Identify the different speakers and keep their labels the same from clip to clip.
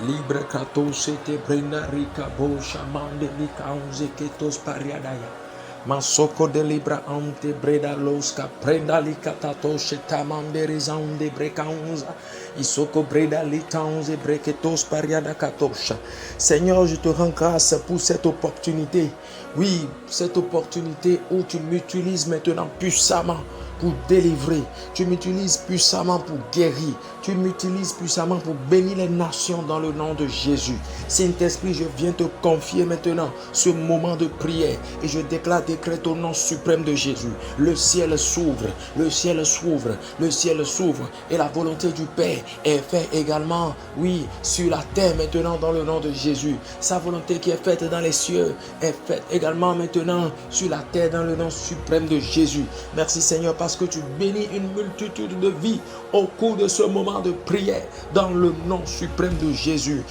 Speaker 1: Libre kratos te brenda rica bosha mande lika onze ketos pariadaya. Masoko de libra ante breda loska prenda likatato shetamande rizande brecaunza. Isoko breda litanze breketos pariada katosha. Seigneur, je te rends grâce pour cette opportunité. Oui, cette opportunité où tu m'utilises maintenant puissamment pour délivrer, tu m'utilises puissamment pour guérir, tu m'utilises puissamment pour bénir les nations dans le nom de Jésus. Saint-Esprit, je viens te confier maintenant ce moment de prière et je décrète au nom suprême de Jésus. Le ciel s'ouvre, le ciel s'ouvre, le ciel s'ouvre et la volonté du Père est faite également, oui, sur la terre maintenant dans le nom de Jésus. Sa volonté qui est faite dans les cieux est faite également maintenant sur la terre dans le nom suprême de Jésus. Merci Seigneur parce que tu bénis une multitude de vies au cours de ce moment de prière dans le nom suprême de Jésus.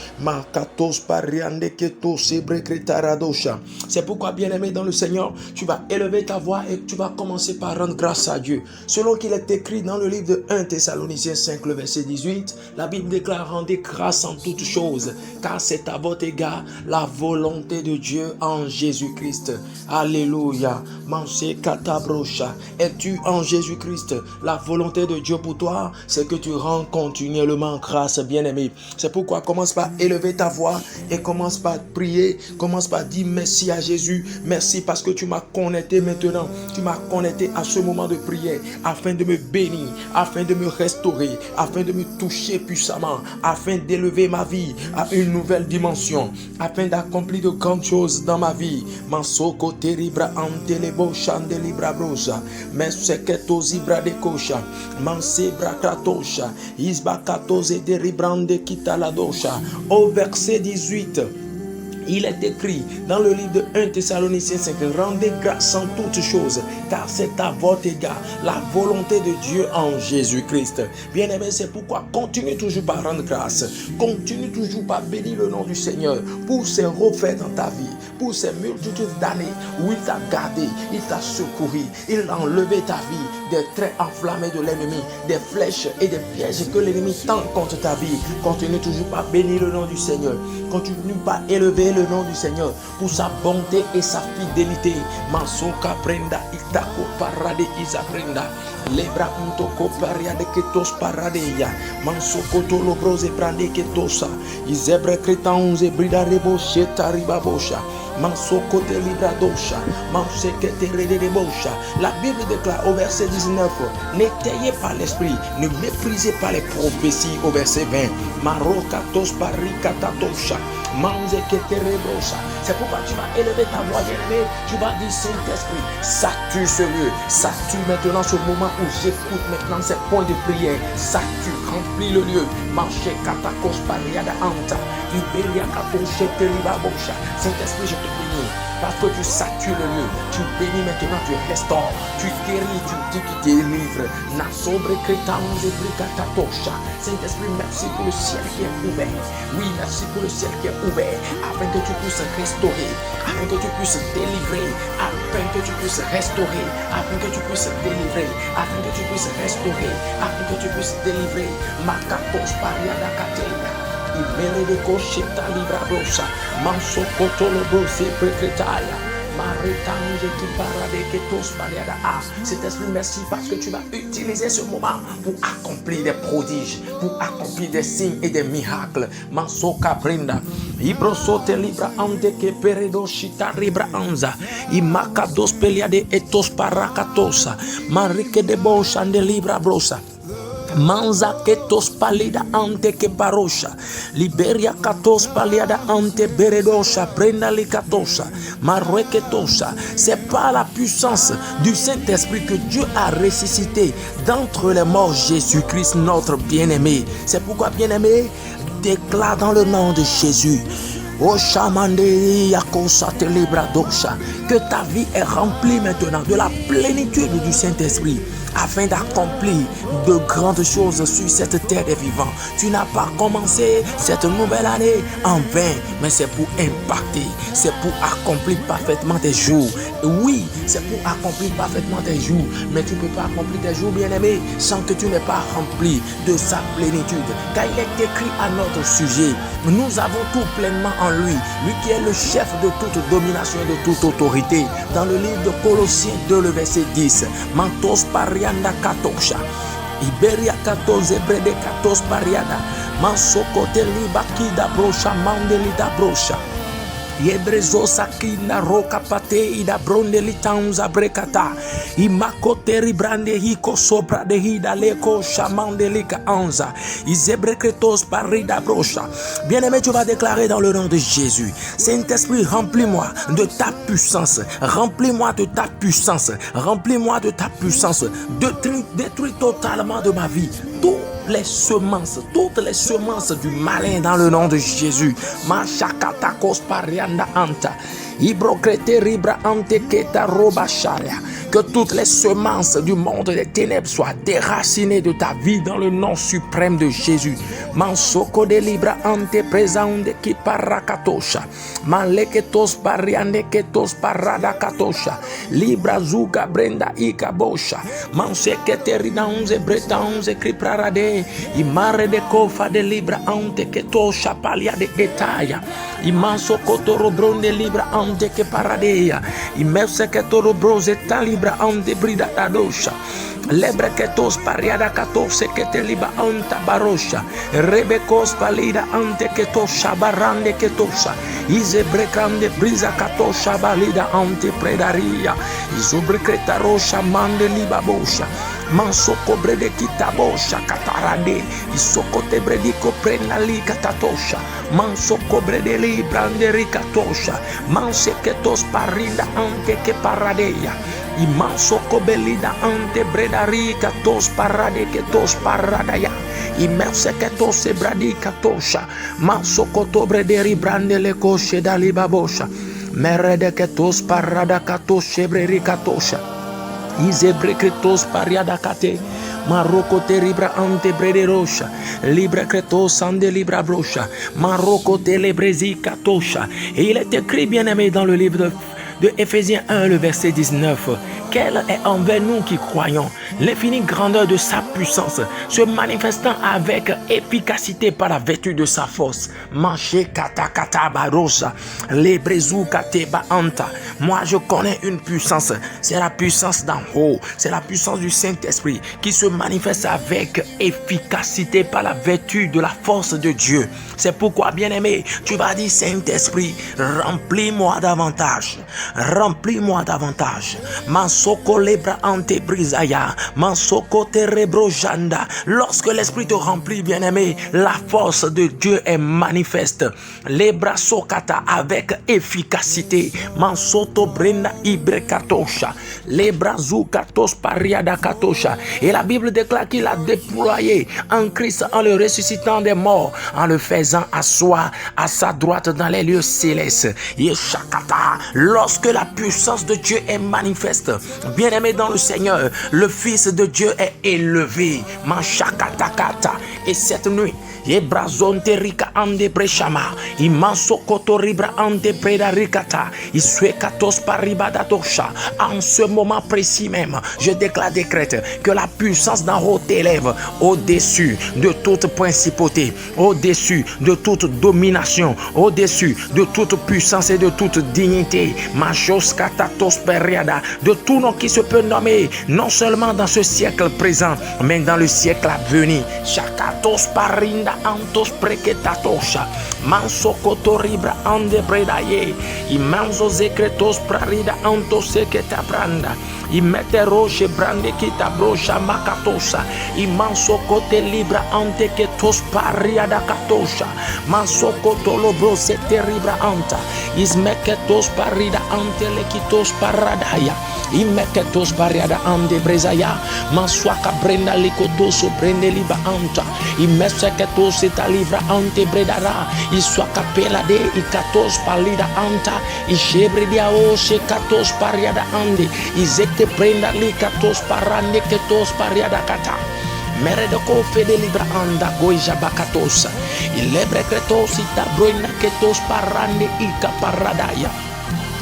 Speaker 1: C'est pourquoi, bien-aimé dans le Seigneur, tu vas élever ta voix et tu vas commencer par rendre grâce à Dieu. Selon qu'il est écrit dans le livre de 1 Thessaloniciens 5, le verset 18, la Bible déclare: rendez grâce en toutes choses, car c'est à votre égard la volonté de Dieu en Jésus-Christ. Alléluia. Es-tu en Jésus-Christ? La volonté de Dieu pour toi, c'est que tu rends continuellement grâce, bien-aimé. C'est pourquoi commence par élever ta voix et commence par prier, commence par dire merci à Jésus. Merci parce que tu m'as connecté maintenant, tu m'as connecté à ce moment de prière afin de me bénir, afin de me restaurer, afin de me toucher puissamment, afin d'élever ma vie à une nouvelle dimension, afin d'accomplir de grandes choses dans ma vie. Mansoko teribra antelebo chandelibra brosa, meseketo zibra de kosha, mansebra kratosha, isbakato zederibrande kitaladosha. Au verset 18, il est écrit dans le livre de 1 Thessaloniciens 5, rendez grâce en toutes choses, car c'est à votre égard la volonté de Dieu en Jésus-Christ. Bien-aimé, c'est pourquoi continue toujours par rendre grâce, continue toujours par bénir le nom du Seigneur pour ses refaits dans ta vie, pour ces multitudes d'années où il t'a gardé, il t'a secouru, il a enlevé ta vie des traits enflammés de l'ennemi, des flèches et des pièges que l'ennemi tend contre ta vie. Continue toujours par bénir le nom du Seigneur, continue par élever le nom du Seigneur pour sa bonté et sa fidélité. Mansoka prenda itako parade isa prenda lebra untoko paria de ketos paradeya mansoko tolo brose prande ketosa izebre kretanze brida rebo sheta ribabosha mansoko te libra dosha manseke te rede bosha. La Bible déclare au verset 19: n'étayez pas l'esprit, ne méprisez pas les prophéties. Au verset 20, marokatos parikatatosha. C'est pourquoi tu vas élever ta voix, bien-aimé. Tu vas dire: Saint-Esprit, sature ce lieu, sature maintenant ce moment où j'écoute maintenant ces points de prière. Sature, remplis le lieu. Marche katakos pariada anta, iberia katoshe teribabosha. Saint-Esprit, je te bénis parce que tu satures le lieu. Tu bénis maintenant, tu restaures, tu guéris, tu délivres. Nasobre kretanze brikatatosha. Saint-Esprit, merci pour le ciel qui est ouvert. Oui, merci pour le ciel qui est ouvert, afin que tu puisses restaurer, afin que tu puisses délivrer, afin que tu puisses restaurer, afin que tu puisses délivrer, afin que tu puisses restaurer, afin que tu puisses délivrer. Makatos pariada kateya, imere de kosheta libra brosa, manso kotolo brose prekretaya. Saint-Esprit, merci parce que tu vas utiliser ce moment pour accomplir des prodiges, pour accomplir des signes et des miracles. Mansoka brinda ibrosote libra ante ke peredo shita libra anza imaka dos peliade etos parakatosa marike de bon shande libra brosa. Manza ketos palida ante ke barosha liberia katos paliada ante beredosha prenda likatosha marweketosha. C'est par la puissance du Saint-Esprit que Dieu a ressuscité d'entre les morts Jésus-Christ notre bien-aimé. C'est pourquoi, bien-aimé, déclare dans le nom de Jésus: que ta vie est remplie maintenant de la plénitude du Saint-Esprit. afin d'accomplir de grandes choses sur cette terre des vivants. Tu n'as pas commencé cette nouvelle année en vain, mais c'est pour impacter, c'est pour accomplir parfaitement tes jours. Oui, c'est pour accomplir parfaitement tes jours, mais tu ne peux pas accomplir tes jours, bien-aimé, sans que tu n'aies pas rempli de sa plénitude. Car il est écrit à notre sujet, nous avons tout pleinement en lui, lui qui est le chef de toute domination et de toute autorité. Dans le livre de Colossiens 2, le verset 10, Mantos parianda katosha, Iberia 14, Brede 14 pariada, Mansokote libakida brosha, Mandelida brosha. Yebrezo sakina roka pate ida bronde litanza brekata imakote ribrande hiko sobra de hida leko chamande lika anza izebrekretos parida brocha. Bien-aimé, tu vas déclarer dans le nom de Jésus: Saint-Esprit, remplis-moi de ta puissance, remplis-moi de ta puissance, remplis-moi de ta puissance, détruis totalement de ma vie toutes les semences du malin dans le nom de Jésus. Machakatakos parianda anta. Ibrocrete ribra ante keta roba sharia. Que toutes les semences du monde des ténèbres soient déracinées de ta vie dans le nom suprême de Jésus. Mansoko de libra ante presande ki parakatosha. Maleketos pariande ketos parada katosha. Libra zuga brenda ikabosha. Mansekete rida onze breta onze kriprarade. Imare de kofa de libra ante ketosha palia de etaya. Imanso kotoro bronde libra ante ke paradeya. Imese ketoro brose talibra ante brida adosha. Lebre ketos pariada katose kete liba anta barosha. Rebekos palida ante ketosha barande ketosha. Ize brekande brisa katosha balida ante predaria. Izobreketa rosha mande liba bosha. Mansoko brede kitabosha katarade. Isoko te brediko prenali katatosha. Mansoko brede li branderi katosha. Manseketos parinda ante ke paradeya. Imansoko belida ante bredari katos parade ketos paradaya. Imerseketos sebradi katosha. Mansoko to brederi brandele koshe dali babosha. Merede ketos parada katos shebreri katosha. Izebrekretos pariada kate. Maroko te libra ante brede rocha. Libra cretos ande libra brocha. Maroko te lebrezi katosha. Et il est écrit, bien-aimé, dans le livre de Éphésiens 1, le verset 19. Quelle est envers nous qui croyons l'infinie grandeur de sa puissance, se manifestant avec efficacité par la vertu de sa force. Manché kata kata barosa, lebrezu kate baanta. Moi je connais une puissance, c'est la puissance d'en haut, c'est la puissance du Saint-Esprit qui se manifeste avec efficacité par la vertu de la force de Dieu. C'est pourquoi, bien-aimé, tu vas dire: Saint-Esprit, remplis-moi davantage, remplis-moi davantage. Mansoko lebra ante brisaya, mansoko terebro janda. Lorsque l'Esprit te remplit, bien-aimé, la force de Dieu est manifeste. Lebra sokata avec efficacité. Mansoto brenda ibrekatosha. Lebra zukatos pariada katosha. Et la Bible déclare qu'il a déployé en Christ en le ressuscitant des morts, en le faisant asseoir à sa droite dans les lieux célestes. Yeshakata. Lorsque la puissance de Dieu est manifeste, bien-aimé dans le Seigneur, le Fils de Dieu est élevé. Manchakatakata. Et cette nuit, Ebrazon terika ande breshama, imanso kotoribra ande predarikata, isuekatos paribadatocha. En ce moment précis même, je décrète que la puissance d'en haut t'élève au-dessus de toute principauté, au-dessus de toute domination, au-dessus de toute puissance et de toute dignité. Majos katatos periada, de tout nom qui se peut nommer, non seulement dans ce siècle présent, mais dans le siècle à venir. Chakatos parinda antos preketatosha, manso kotoribra ande bredaye, imanzo zekretos prarida antos seketa branda, imete roche brande kita brocha makatosha, imanso kote libra ante ketos pariada katosha, manso kotolo brose teribra anta, ismeketos parida ante lekitos paradaya, Imeketos pariada ande brezaya. Mansuaka brenda likotoso brende liba anta. Imeseketos eta livra ante bredara. Iswaka pelade ikatos palida anta. Ishebre diao shekatos pariada ande. Izekte brenda likatos parande ketos pariada kata. Meredoko fede libra anda goija bakatosa. Ilebre kretos ita broina ketos parande ika paradaya.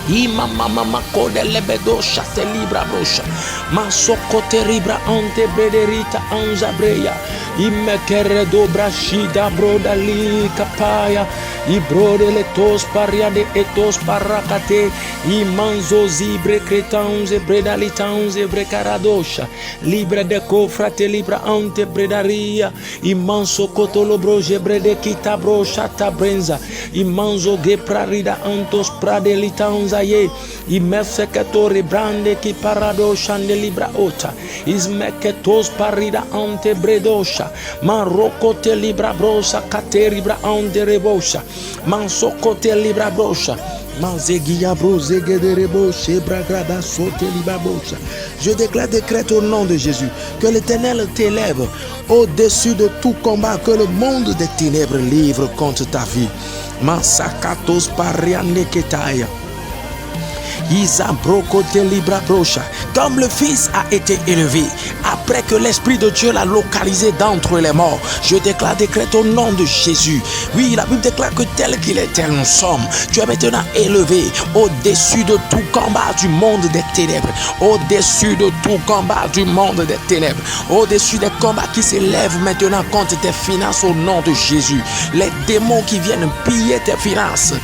Speaker 1: Ima mama kode lebedo shate libra brosha. Masoko teribra ante brederita anza breya. Ime kere dobra shida broda li kapaya. I brode letos pariade etos parakate. I manzo zibre cretanze bredalitanze brecaradosha. Libre de cofrate libra ante bredaria. I manso cotolo broje brede kita brosha tabrenza. I manzo ge prarida antos pradelitanza. I mefeketori brande ki parado shande libra ota. Is meketos parida ante bredosha. Man rokote libra brosa kate libra ante rebosha. Man sokote libra brosha. Je décrète au nom de Jésus que l'Éternel t'élève au-dessus de tout combat que le monde des ténèbres livre contre ta vie. Mansakatos pariane ketaya. Comme le Fils a été élevé après que l'Esprit de Dieu l'a localisé d'entre les morts, je décrète au nom de Jésus. Oui, la Bible déclare que tel qu'il est, tel nous sommes. Tu es maintenant élevé au-dessus de tout combat du monde des ténèbres, au-dessus de tout combat du monde des ténèbres, au-dessus des combats qui s'élèvent maintenant contre tes finances au nom de Jésus. Les démons qui viennent piller tes finances,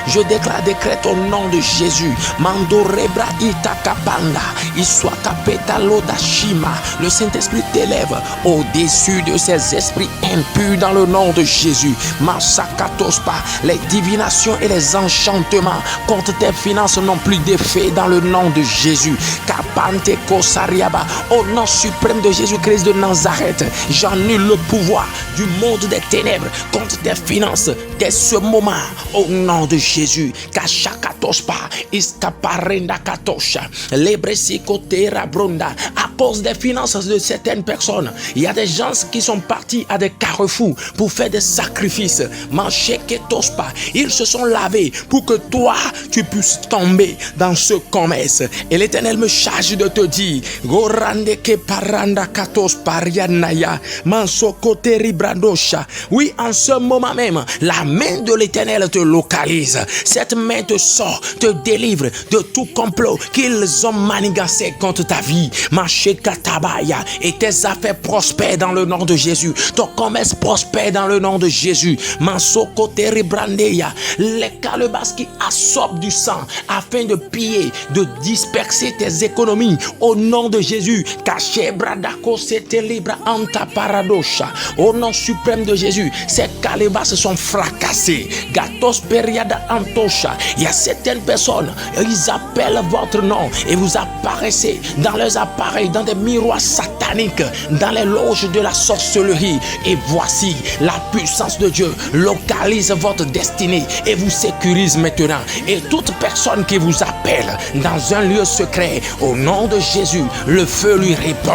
Speaker 1: je décrète au nom de Jésus. Mando rebra itakapanda. Iswaka petalo dashima. Le Saint-Esprit t'élève au-dessus de ces esprits impurs dans le nom de Jésus. Masakatospa. Les divinations et les enchantements contre tes finances n'ont plus d'effet dans le nom de Jésus. Kapante kosariaba. Au nom suprême de Jésus-Christ de Nazareth, j'annule le pouvoir du monde des ténèbres contre tes finances dès ce moment au nom de Jésus. Kashakatospa iskaparenda katosha lebresikotera bronda. À cause des finances de certaines personnes, il y a des gens qui sont partis à des carrefours pour faire des sacrifices. Mancheketospa, ils se sont lavés pour que toi tu puisses tomber dans ce commerce. Et l'Éternel me charge de te dire, gorande ke paranda katos parianaya mansokoteri brandosha. Oui, en ce moment même, la main de l'Éternel te localise. Cette main te sort, te délivre de tout complot qu'ils ont manigancé contre ta vie. Machekatabaya. Et tes affaires prospèrent dans le nom de Jésus. Ton commerce prospère dans le nom de Jésus. Mansokoteri brandeya. Les calebasses qui absorbent du sang afin de piller, de disperser tes économies au nom de Jésus. Caché bradako c'était libre anta paradosha. Au nom suprême de Jésus, ces calebasses sont fracassées. Gatos periada antosha. Il y a certaines personnes, ils appellent votre nom et vous apparaissez dans leurs appareils, dans des miroirs sataniques, dans les loges de la sorcellerie. Et voici, la puissance de Dieu localise votre destinée et vous sécurise maintenant. Et toute personne qui vous appelle dans un lieu secret, au nom de Jésus, le feu lui répond.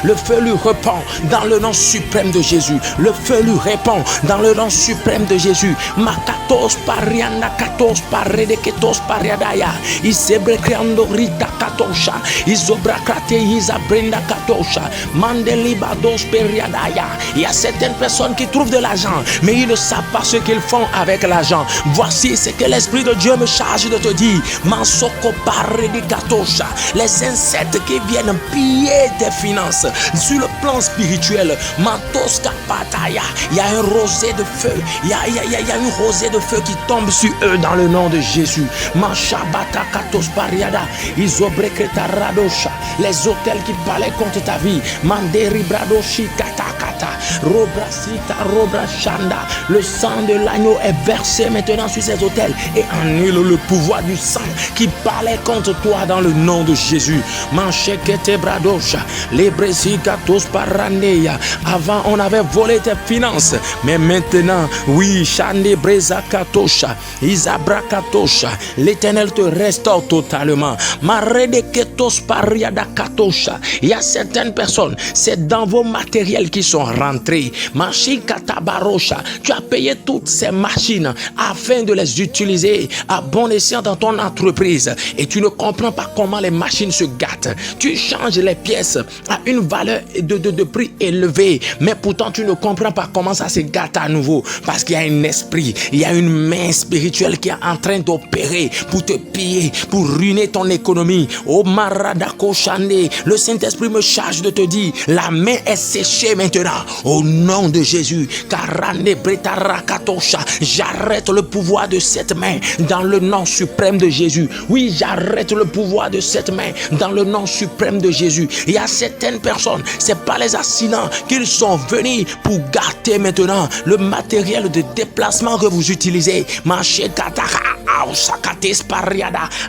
Speaker 1: Le feu lui répond dans le nom suprême de Jésus. Le feu lui répond dans le nom suprême de Jésus. Makatos parianda katos paredeketos pariadaya. Isebre creando rita katosha. Isobra krate isabrenda katosha. Mandeliba dos periadaya. Il y a certaines personnes qui trouvent de l'argent, mais ils ne savent pas ce qu'ils font avec l'argent. Voici ce que l'Esprit de Dieu me charge de te dire. Mansoko paredikatosha. Les insectes qui viennent piller tes finances sur le plan spirituel. Mantos kapataya. Il y a un rosée de feu. Il y a une rosée de feu qui tombe sur eux dans le nom de Jésus. Manshabata katos pariada. Isobreketa radosha. Les hôtels qui parlaient contre ta vie. Manderi bradoshi katakata. Robrasita, Robrachanda. Le sang de l'agneau est versé maintenant sur ces autels et annule le pouvoir du sang qui parlait contre toi dans le nom de Jésus. Manchekete bradosha, les bresigatos parandeya. Avant, on avait volé tes finances, mais maintenant, oui, Shande brezakatosha, Isabrakatosha, l'Éternel te restaure totalement. Maredeketos pariadakatosha. Il y a certaines personnes, c'est dans vos matériels qui sont rentrés. Machikatabarosha, tu as payé toutes ces machines afin de les utiliser à bon escient dans ton entreprise et tu ne comprends pas comment les machines se gâtent. Tu changes les pièces à une valeur de prix élevé, mais pourtant tu ne comprends pas comment ça se gâte à nouveau parce qu'il y a un esprit, il y a une main spirituelle qui est en train d'opérer pour te piller, pour ruiner ton économie. Oh Maradako Chande, le Saint-Esprit me charge de te dire, la main est séchée maintenant au nom de Jésus. Karane Bretarakatosha, j'arrête le pouvoir de cette main dans le nom suprême de Jésus. Oui, j'arrête le pouvoir de cette main dans le nom suprême de Jésus. Il y a certaines personnes, c'est pas les accidents qu'ils sont venus pour gâter maintenant le matériel de déplacement que vous utilisez.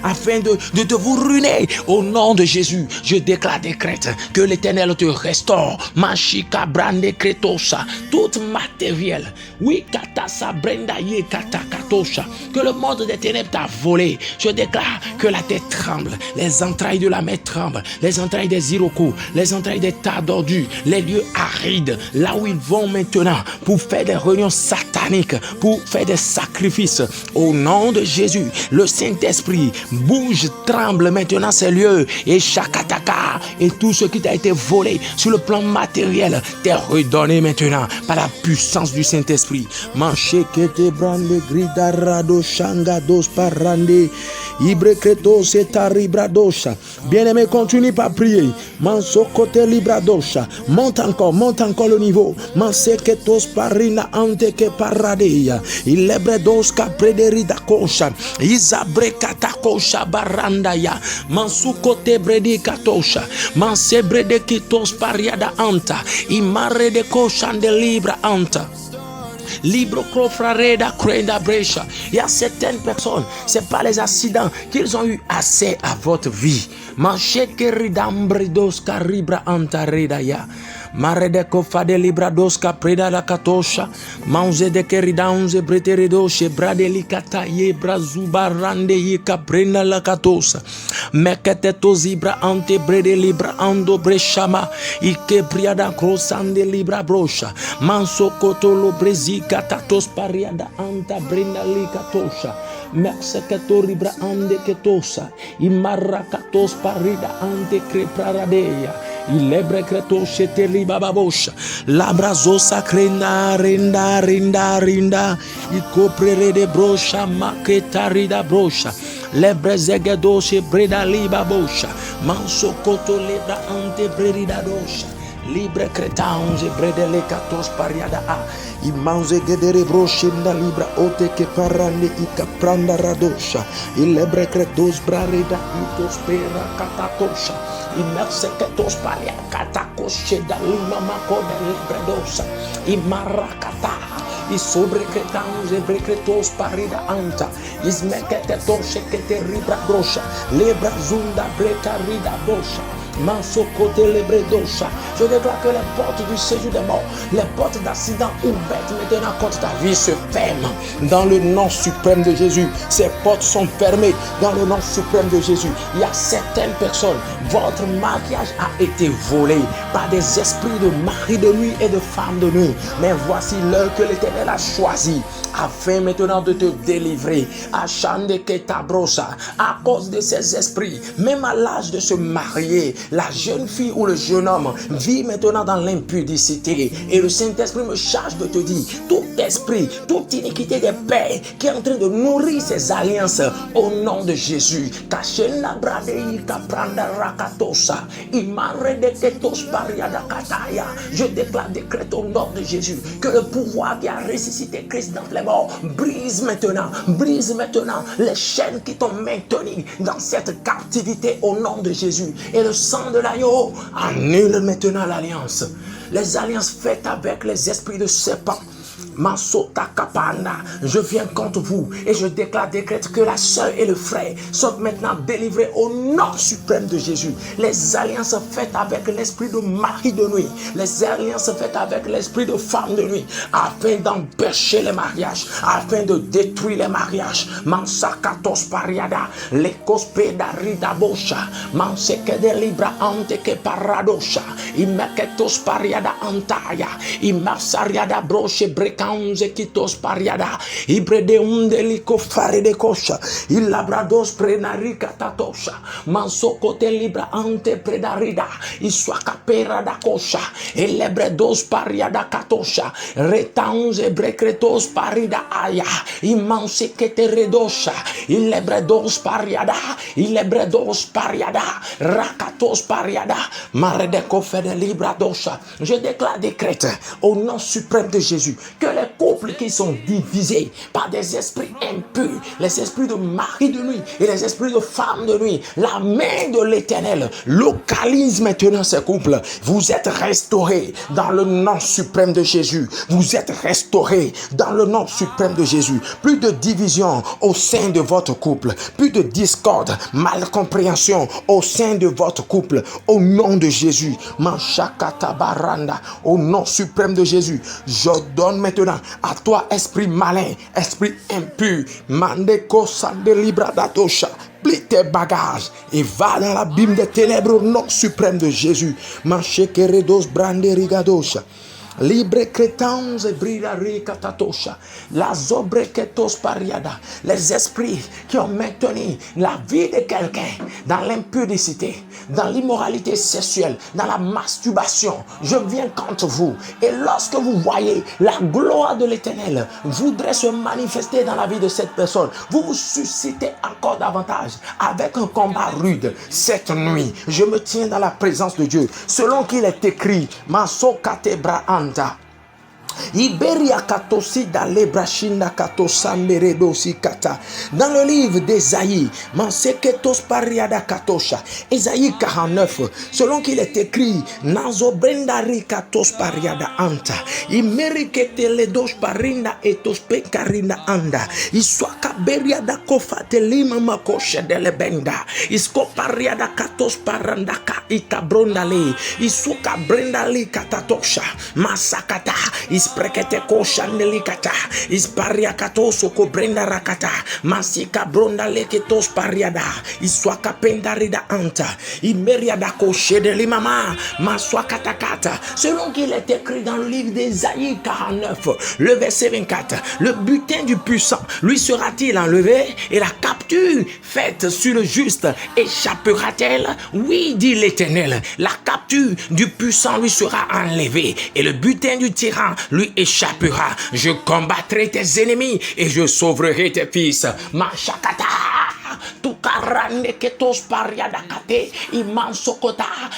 Speaker 1: Afin de vous ruiner au nom de Jésus. Je décrète que l'Éternel te restaure. Machika brande kretosa, tout matériel. Oui, katasa brenda ye katakatosha, que le monde des ténèbres t'a volé. Je déclare que la tête tremble, les entrailles de la mer tremblent, les entrailles des Iroquois, les entrailles des tas d'ordures, les lieux arides, là où ils vont maintenant pour faire des réunions sataniques, pour faire des sacrifices. Au nom de Jésus, le Saint-Esprit bouge, tremble maintenant ces lieux et chakataka et tout ce qui t'a été volé sur le plan matériel t'est redonné maintenant par la puissance du Saint-Esprit. Manchekete brande gridarado shangados parande ibrekretos et taribradosha. Bien-aimé, continue par prier. Mansokote libradosha. Monte encore le niveau. Manseketos parina anteke paradeya. Ilebredos kaprederida kosha. Isabrekatako barandaya. Mansukote bredi katosha. Mansebrede kitos pariada anta. Imare de koshan de libra anta. Libro crofrareda crenda brescia. Il y a certaines personnes, c'est pas les accidents qu'ils ont eu assez à votre vie. Mancheke ridambridos caribra antareda ya. Marede kofade libradoska preda la katosha. Mauze de keridaunze breteredoshe bradelikata ye brazubarande ye kaprenda la katosa. Mekete tozibra ante brede libra ando breshama. Ike priada krosande libra brosha. Manso kotolo brezi katatos pariada anta brenda likatosha. Merseketo ribra ande ketosa. Imarra katos parida ante krepraradeya. Ilebre kreto sheteli bababosha. Labrazosa krenda rinda. Ikoprere de brosha maketarida brosha. Lebrezegedo she breda liba bosha. Manso koto lebra ante breda dosha. Libre cretaunze bredele katos pariada a. Imauze gedere broshinda libra ote ke parande ika pranda radosha. Ilebre cretos brareda itos pera katatosha. Imerse ketos paria katakoshe da lima makode libredosa. Imarakata. Isobre cretanze brecretos parida anta. Ismekete toshe kete ribra brosha. Lebra zunda breta rida brosha. Manso côté lebredosha. Je déclare que les portes du séjour des morts, les portes d'accident ouvertes maintenant contre ta vie se ferment dans le nom suprême de Jésus. Ces portes sont fermées dans le nom suprême de Jésus. Il y a certaines personnes, votre mariage a été volé par des esprits de mari de nuit et de femme de nuit. Mais voici l'heure que l'Éternel a choisi afin maintenant de te délivrer. À cause de ces esprits, même à l'âge de se marier, la jeune fille ou le jeune homme vit maintenant dans l'impudicité. Et le Saint-Esprit me charge de te dire, tout esprit, toute iniquité des pères qui est en train de nourrir ces alliances au nom de Jésus. Je décrète au nom de Jésus que le pouvoir qui a ressuscité Christ dans les morts brise maintenant les chaînes qui t'ont maintenu dans cette captivité au nom de Jésus. Et le sang de l'agneau annule maintenant l'alliance. les alliances faites avec les esprits de serpents. Mansota Kapana, je viens contre vous et je décrète que la sœur et le frère sont maintenant délivrés au nom suprême de Jésus. Les alliances faites avec l'esprit de mari de nuit, les alliances faites avec l'esprit de femme de nuit, afin d'empêcher les mariages, afin de détruire les mariages. Mansakatos pariada, lekospeda ridabosha, mansekede libra anteke paradosha, imeketos pariada antaya, imasariada broche brekanze kitos pariada, ibrede undeliko faride kosha, ilabrados prenarika tatosha, mansokote libra ante predarida, iswakapera da kosha, elebredos pariada katosha, retanze brekretos parida aya, imansekete redosha, ilebredos pariada, ilebredos pariada, rakatos pariada, maredeko fede libra dosha. Je décrète au nom suprême de Jésus que les couples qui sont divisés par des esprits impurs, les esprits de mari de nuit et les esprits de femme de nuit, la main de l'Éternel localise maintenant ces couples. Vous êtes restaurés dans le nom suprême de Jésus. Vous êtes restaurés dans le nom suprême de Jésus. Plus de division au sein de votre couple, plus de discorde, malcompréhension au sein de votre couple. Au nom de Jésus, Manshakata Baranda, au nom suprême de Jésus, je donne maintenant à toi, esprit malin, esprit impur, Mandeko Sande Libra Datosha, plie tes bagages et va dans l'abîme des ténèbres au nom suprême de Jésus. Manchekeredos Brande Rigadosha. Libre crétans et bridari katatosha. La zobreketos pariada. Les esprits qui ont maintenu la vie de quelqu'un dans l'impudicité, dans l'immoralité sexuelle, dans la masturbation. Je viens contre vous. Et lorsque vous voyez la gloire de l'Éternel voudrait se manifester dans la vie de cette personne, vous vous suscitez encore davantage avec un combat rude. Cette nuit, je me tiens dans la présence de Dieu. Selon qu'il est écrit, Maso Katebra Anta. Iberia katosi da lebrashinda katosamberedosi kata. Dans le livre d'Ésaïe, Manseketos pariada katosha, Ésaïe 49, selon qu'il est écrit, Nazo brendari katos pariada anta, Imerikete ledos parinda etos pekarinda anda, Iswaka beriada kofate lima makoshe de lebenda, Isko pariada katos parandaka ikabrondale, Isuka brendali katatosha, Masakata, Isprekete koshandelikata, Ispariakato soko brenda rakata, Masika bronda leketos pariada, Iswaka pendarida anta, Imeriada koshe de limama, Maswakatakata, selon qu'il est écrit dans le livre d'Ésaïe 49, le verset 24, le butin du puissant lui sera-t-il enlevé et la capture faite sur le juste échappera-t-elle? Oui, dit l'Éternel, la capture du puissant lui sera enlevée et le butin du tyran lui échappera. Je combattrai tes ennemis et je sauverai tes fils. Machakata.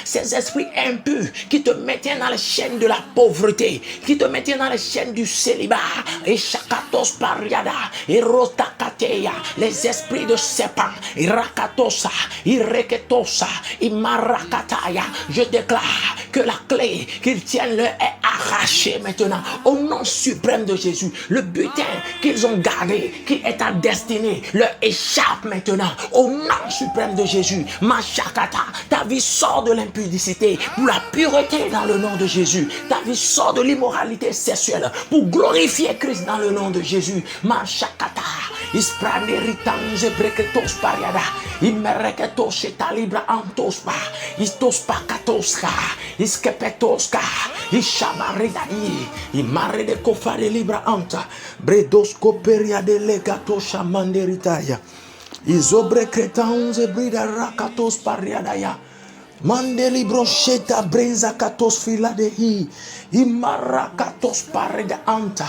Speaker 1: Ces esprits impurs qui te mettaient dans les chaînes de la pauvreté, qui te mettaient dans les chaînes du célibat, et Shakatos Pariada, et Rotakateya, les esprits de serpent, et Rakatosa, et Reketosa, et Marakataya, je déclare que la clé qu'ils tiennent leur est arrachée maintenant au nom suprême de Jésus. Le butin qu'ils ont gardé, qui est ta destinée, leur échappe maintenant au nom suprême de Jésus. Machakata, ta vie sort de l'impudicité pour la pureté dans le nom de Jésus. Ta vie sort de l'immoralité sexuelle pour glorifier Christ dans le nom de Jésus. Machakata, ispraneritans ebreketos pariada, imereketos etalibra antospa, istospa katoska, iskepetoska, ishabaridai, imare de kofare libra anta, bredosko peria de legatosha manderitaya. Izobre cretans e brida rakatos pariadaya. Mandeli brocheta brenza katos fila de hi. Imarakatos parida anta.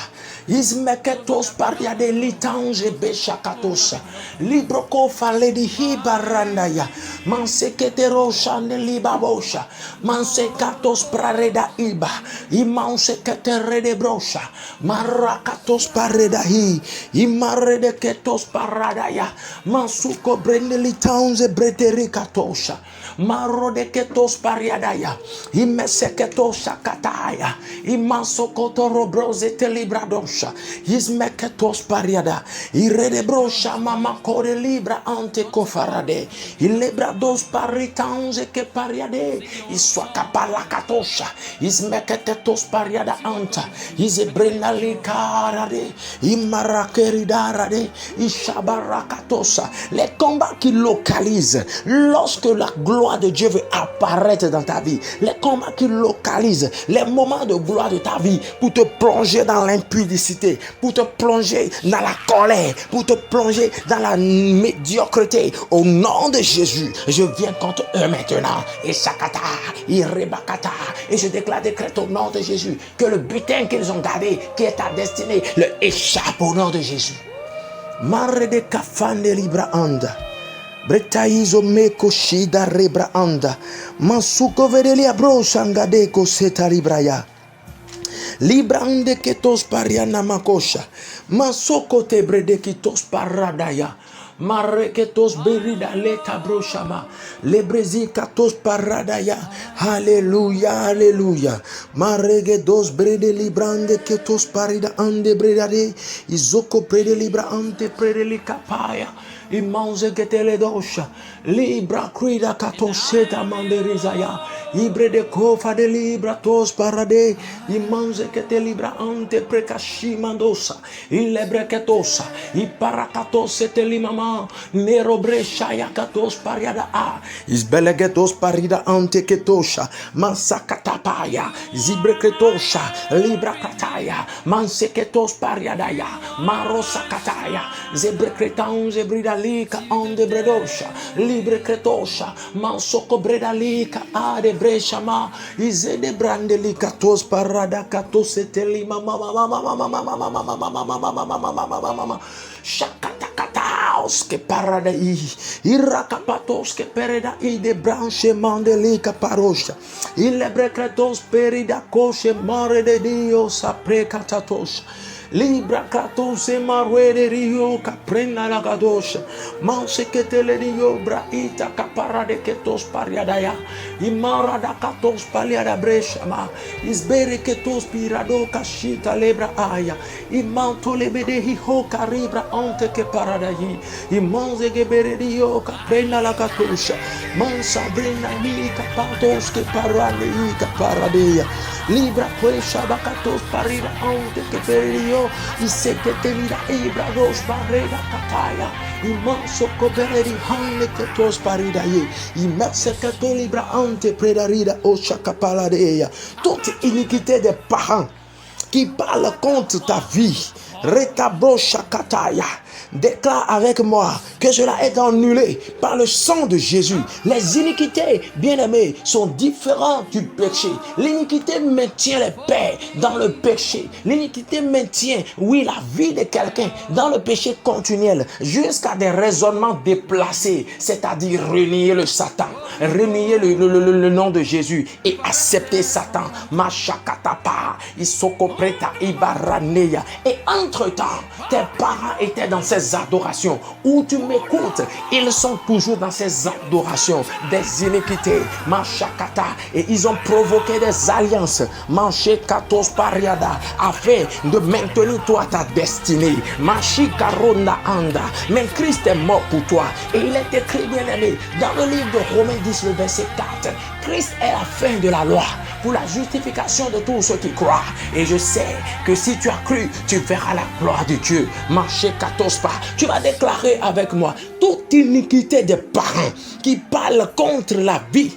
Speaker 1: Ismeketos paria de litange beshakatos. Libro kofale di hi barandaya. Manseketero shande libabosha. Mansekatos prareda iba. Imanseketere de brosha. Marakatos pareda hi. Imarede ketos paradaya. Mansuko brende litange breterikatosha. Marodeketos pariadaya. Imeseketos shakataya. Imansokoto robrozete libradosha. Ismeketos pariada. Iredebrosha mamakore libra ante kofarade. Ilebrados paritanze ke pariade. Iswakapalakatosha. Ismeketetos pariada anta. Isebrenali karade. Imarakeridare. Ishabarakatosa. Les combats qui localisent lorsque la gloire de Dieu veut apparaître dans ta vie. Les combats qui localisent les moments de gloire de ta vie pour te plonger dans l'impudicité, pour te plonger dans la colère, pour te plonger dans la médiocrité. Au nom de Jésus, je viens contre eux maintenant. Et Shakata, Irebakata. Et je décrète au nom de Jésus que le butin qu'ils ont gardé, qui est ta destinée, le échappe au nom de Jésus. Mare de kafande libra anda. Bretaizo meko shida rebra anda. Mansuko vedelia bro sangade ko seta libraya. Librande ketos pariana makosha. Mansoko te brede kitos paradaya. Mareketos berida leta broshama. Lebrezi katos paradaya. Alléluia, alléluia. Maregedos brede librande ketos parida ande bredade. Izoko brede libra ante brede likapaya. Imanze getele dosha. Libra crida katoseta manderizaya. Ibre de kofa de libra tos parade. Imanze kete libra ante prekashi mandosa. Ilebre ketosa. Iparakatos etelimama. Nero breshaya katos pariada a. Isbelegetos parida ante ketosha. Mansakatapaya. Zibre ketosha. Libra kataya. Manseketos pariadaya. Marosa kataya. Zebre kretan zebrida lika ande bredosha. Libre kretosha. Mansoko bredalika ade breshama. Izede brandelika tos parada katos etelima mama mama mama mama mama mama mama mama shakatakataos ke parada irakapatos ke pereda de branche mandelika parosha. Ilebre kretos perida koshe mare de Dios aprekatatos. Libra katose marwede rio kaprena la gadosha. Manse ketele rio braita kapara de ketos pariadaya. Imara da katos paliada breshama. Isbere ketos pirado kashita lebra aya. Imanto lebede hiho karibra ante ke paradayi. Imanze gebere rio kaprena la katosha. Mansa brena mi kapatos ke parane i kaparadeya. Libra presha bakatos parida ante ke perio. Iseketelida ibra dos barrega kataya. Imanso kobereri hanne ketos parida ye. Imerse ketolibra ante predarida osha kapaladeya. Toute iniquité des parents qui parlent contre ta vie. Retabro shakataya. Déclare avec moi que cela est annulé par le sang de Jésus. Les iniquités, bien-aimés, sont différentes du péché. L'iniquité maintient les pères dans le péché. L'iniquité maintient, oui, la vie de quelqu'un dans le péché continuel jusqu'à des raisonnements déplacés, c'est-à-dire renier le Satan, renier le nom de Jésus et accepter Satan. Machakatapa, isokopreta ibaraneya. Et entre-temps, tes parents étaient dans ces adorations où tu m'écoutes, ils sont toujours dans ces adorations des iniquités, machakata, et ils ont provoqué des alliances, manchekatos pariada, afin de maintenir toi ta destinée, machikarona anda. Mais Christ est mort pour toi et il est écrit, bien aimé, dans le livre de Romains 10 le verset 4, Christ est la fin de la loi pour la justification de tous ceux qui croient. Et je sais que si tu as cru, tu verras la gloire de Dieu. Machekatospa, tu vas déclarer avec moi toute iniquité des parents qui parlent contre la vie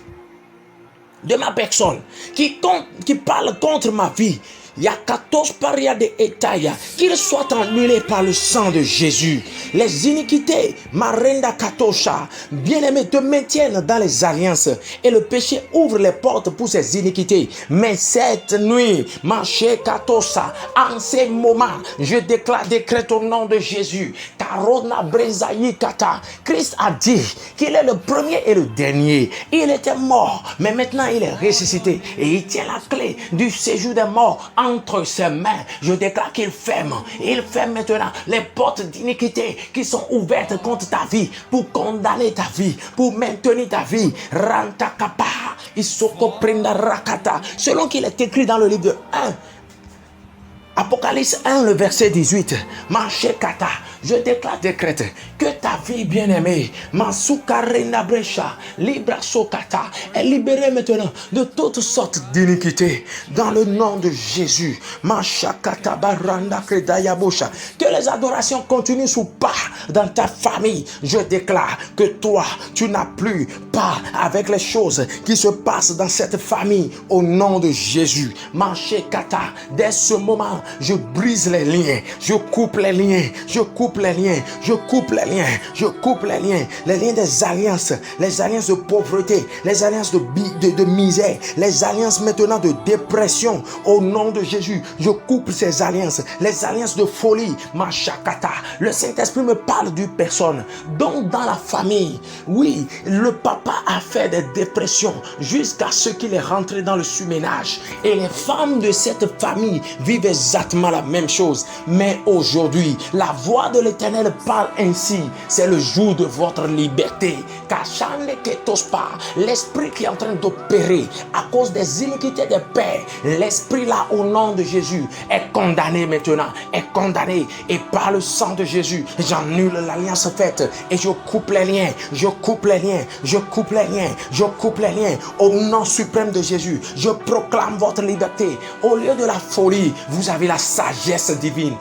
Speaker 1: de ma personne, qui parlent contre ma vie. Yakatos paria de etaya, qu'ils soient annulés par le sang de Jésus. Les iniquités, marenda katosha, bien-aimés, te maintiennent dans les alliances et le péché ouvre les portes pour ces iniquités. Mais cette nuit, marché katosa, en ces moments, je décrète au nom de Jésus, Karona brezayi kata. Christ a dit qu'il est le premier et le dernier. Il était mort, mais maintenant il est ressuscité et il tient la clé du séjour des morts entre ses mains. Je déclare qu'il ferme. Il ferme maintenant les portes d'iniquité qui sont ouvertes contre ta vie pour condamner ta vie, pour maintenir ta vie. Rantakapa, isoko prenda rakata. Selon qu'il est écrit dans le livre de 1 Apocalypse 1, le verset 18. Manchekata, je déclare, décrète que ta vie bien-aimée, Mansukarena Brecha, Libra Sokata, est libérée maintenant de toutes sortes d'iniquités dans le nom de Jésus. Manchakata Baranda Kredaya Bosha. Que les adorations continuent sous pas dans ta famille. Je déclare que toi, tu n'as plus part avec les choses qui se passent dans cette famille au nom de Jésus. Manchekata, dès ce moment, je brise les liens, je coupe les liens, je coupe les liens, je coupe les liens, je coupe les liens des alliances, les alliances de pauvreté, les alliances de misère, les alliances maintenant de dépression. Au nom de Jésus, je coupe ces alliances, les alliances de folie. Machakata, le Saint-Esprit me parle d'une personne, donc dans la famille, oui, le papa a fait des dépressions jusqu'à ce qu'il est rentré dans le surménage. Et les femmes de cette famille vivent exactement la même chose. Mais aujourd'hui, la voix de l'Éternel parle ainsi. C'est le jour de votre liberté. L'esprit qui est en train d'opérer à cause des iniquités des pères, l'esprit là au nom de Jésus est condamné maintenant, est condamné. Et par le sang de Jésus, j'annule l'alliance faite et je coupe les liens, je coupe les liens, je coupe les liens, je coupe les liens. Au nom suprême de Jésus, je proclame votre liberté. Au lieu de la folie, vous avez la sagesse divine.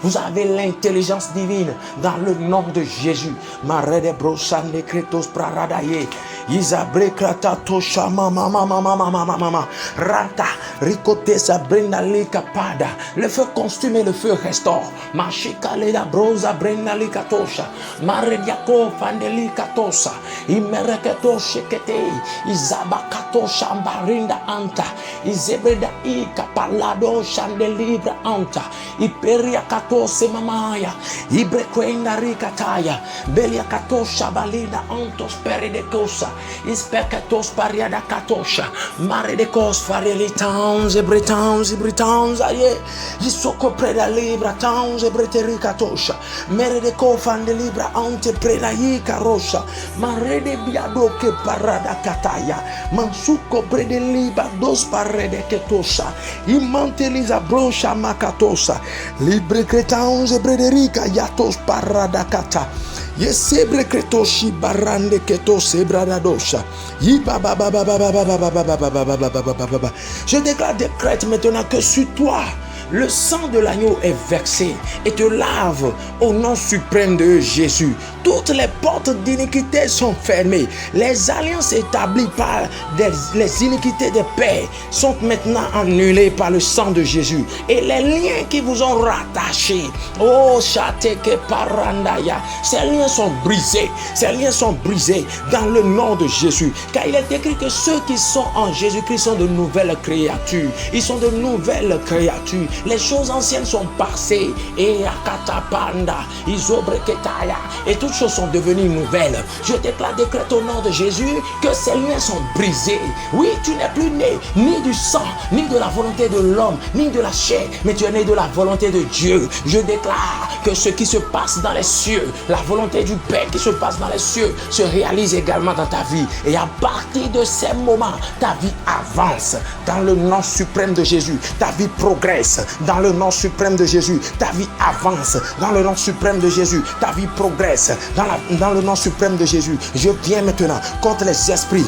Speaker 1: Vous avez l'intelligence divine dans le nom de Jésus. Marede brosande kretos praradaye. Isabre krata tosha mama mama mama mama mama. Rata ricote sabrina lika pada. Le feu consume et le feu restaure. Machika leda brosa brenda lika tosha. Marediako fandelika tosa. Imereketo shekete. Izabakato shambarinda anta. Izebreda ika palado shandelibra anta. Iperia kato semamaya. Ibrekwenda rikataya. Belia kato shabalina antos peridekosa. Ispekatos pariada katosha. Maredekos fareli towns e bretowns aye. Isoko preda libra towns e breterika tosha. Meredeko fande libra ante preda yika rosha. Marede biado ke parada kataya. Mansuko prede libra dos parede ketosha. Imanteliza brosha makatosa. Libre cretowns e brederika yatos parada kata. Yesebre kretoshi barande ketose bradadosha. Je décrète maintenant que sur toi, le sang de l'agneau est versé et te lave au nom suprême de Jésus. Toutes les portes d'iniquité sont fermées. Les alliances établies par les iniquités des pères sont maintenant annulées par le sang de Jésus. Et les liens qui vous ont rattachés, oh Chateke Parandaya, ces liens sont brisés. Ces liens sont brisés dans le nom de Jésus. Car il est écrit que ceux qui sont en Jésus-Christ sont de nouvelles créatures. Ils sont de nouvelles créatures. Les choses anciennes sont passées. Et Akatapanda, Isobreketaya, et toutes choses sont devenues nouvelles. Je décrète au nom de Jésus que ces liens sont brisés. Oui, tu n'es plus né ni du sang, ni de la volonté de l'homme, ni de la chair, mais tu es né de la volonté de Dieu. Je déclare que ce qui se passe dans les cieux, la volonté du Père qui se passe dans les cieux, se réalise également dans ta vie. Et à partir de ces moments, ta vie avance dans le nom suprême de Jésus. Ta vie progresse dans le nom suprême de Jésus. Ta vie avance dans le nom suprême de Jésus. Ta vie progresse dans le nom suprême de Jésus. Je viens maintenant contre les esprits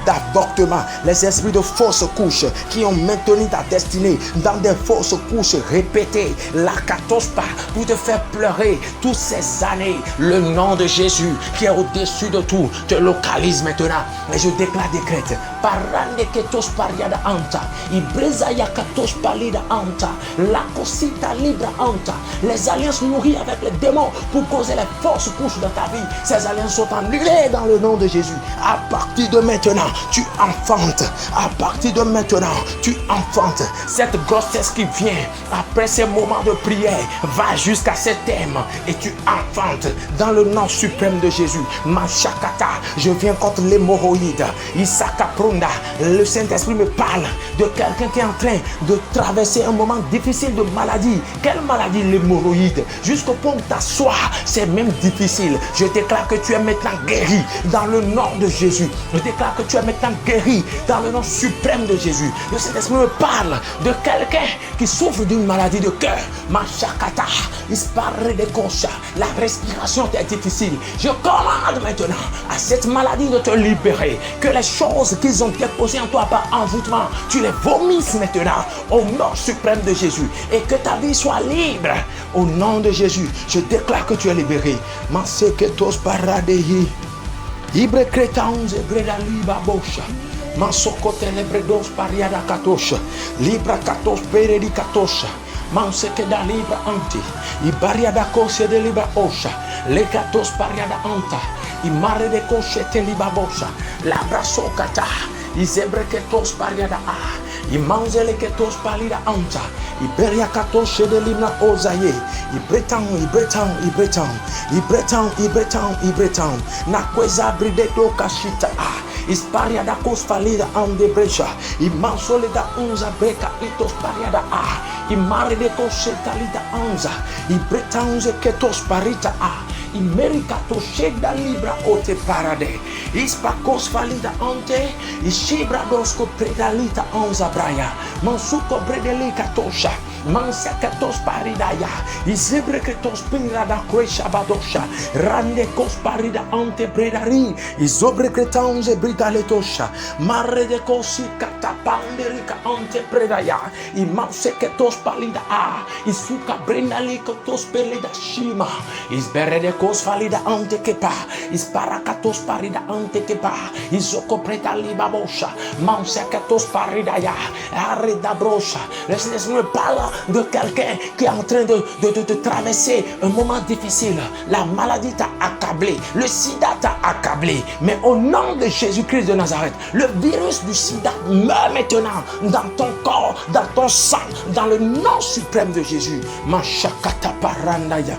Speaker 1: d'avortement, les esprits de fausses couches qui ont maintenu ta destinée dans des fausses couches répétées, la catospa, pour te faire pleurer toutes ces années. Le nom de Jésus qui est au-dessus de tout te localise maintenant. Et je décrète parande ketos pariada anta, ibreza yakatos palida anta, la cosita libra anta. Les alliances nourries avec les démons pour causer les fausses couches dans ta vie, ces alliances sont annulées dans le nom de Jésus. À partir de maintenant, tu enfantes. À partir de maintenant, tu enfantes. Cette grossesse qui vient après ces moments de prière va jusqu'à ce terme et tu enfantes dans le nom suprême de Jésus. Machakata, je viens contre l'hémorroïde. Isaka pro Le Saint-Esprit me parle de quelqu'un qui est en train de traverser un moment difficile de maladie. Quelle maladie? L'hémorroïde. Jusqu'au point où t'asseoir, c'est même difficile. Je déclare que tu es maintenant guéri dans le nom de Jésus. Je déclare que tu es maintenant guéri dans le nom suprême de Jésus. Le Saint-Esprit me parle de quelqu'un qui souffre d'une maladie de cœur. Machakata, ispare de concha. La respiration est difficile. Je commande maintenant à cette maladie de te libérer. Que les choses qu'ils ont déposées en toi par envoûtement, tu les vomisses maintenant au nom suprême de Jésus. Et que ta vie soit libre au nom de Jésus. Je déclare que tu es libéré. Manseketos paradehi. Ibre kretanze breda liba bosha. Mansokote lebredos pariada katosha. Libra katos peredi katosha. Mansekeda libra anti. Ibariada kose de libra osha. Le katos pariada anta. Imare de kose te liba bosha. Labra sokata. Izebre ketos pariada ah. Imanzele ketos palida anta. Iberia katoshe de libra ozaye. Ibretan. Nakweza brideto kashita ah. Isparia da kos falida ande brecha. Imansole da unza breka itos pariada ah. Imare de kose talida anza. Ibretanze ketos parita ah. Imerikato sheda libra ote parade. Ispakos falida ante. Ishibra dosko predalita anza braya. Mansuko bredelika tosha. Mansakatos paridaya. Isebreketos pirada kresha badosha. Rande kos parida ante bredari. Isobreketanze bridaletosha. Mare de kosi katapanderika ante predaya. Imanseketos palida a. Isuka brendalikotos pelida shima. Isberede kos falida ante kepa. Isparakatos parida ante kepa. Isoko predali babosha. Mansakatos paridaya. Arida brosha. Laisse-moi parler de quelqu'un qui est en train de traverser un moment difficile. La maladie t'a accablé, le sida t'a accablé, mais au nom de Jésus-Christ de Nazareth, le virus du sida meurt maintenant dans ton corps, dans ton sang, dans le nom suprême de Jésus. Mashakata parandaya.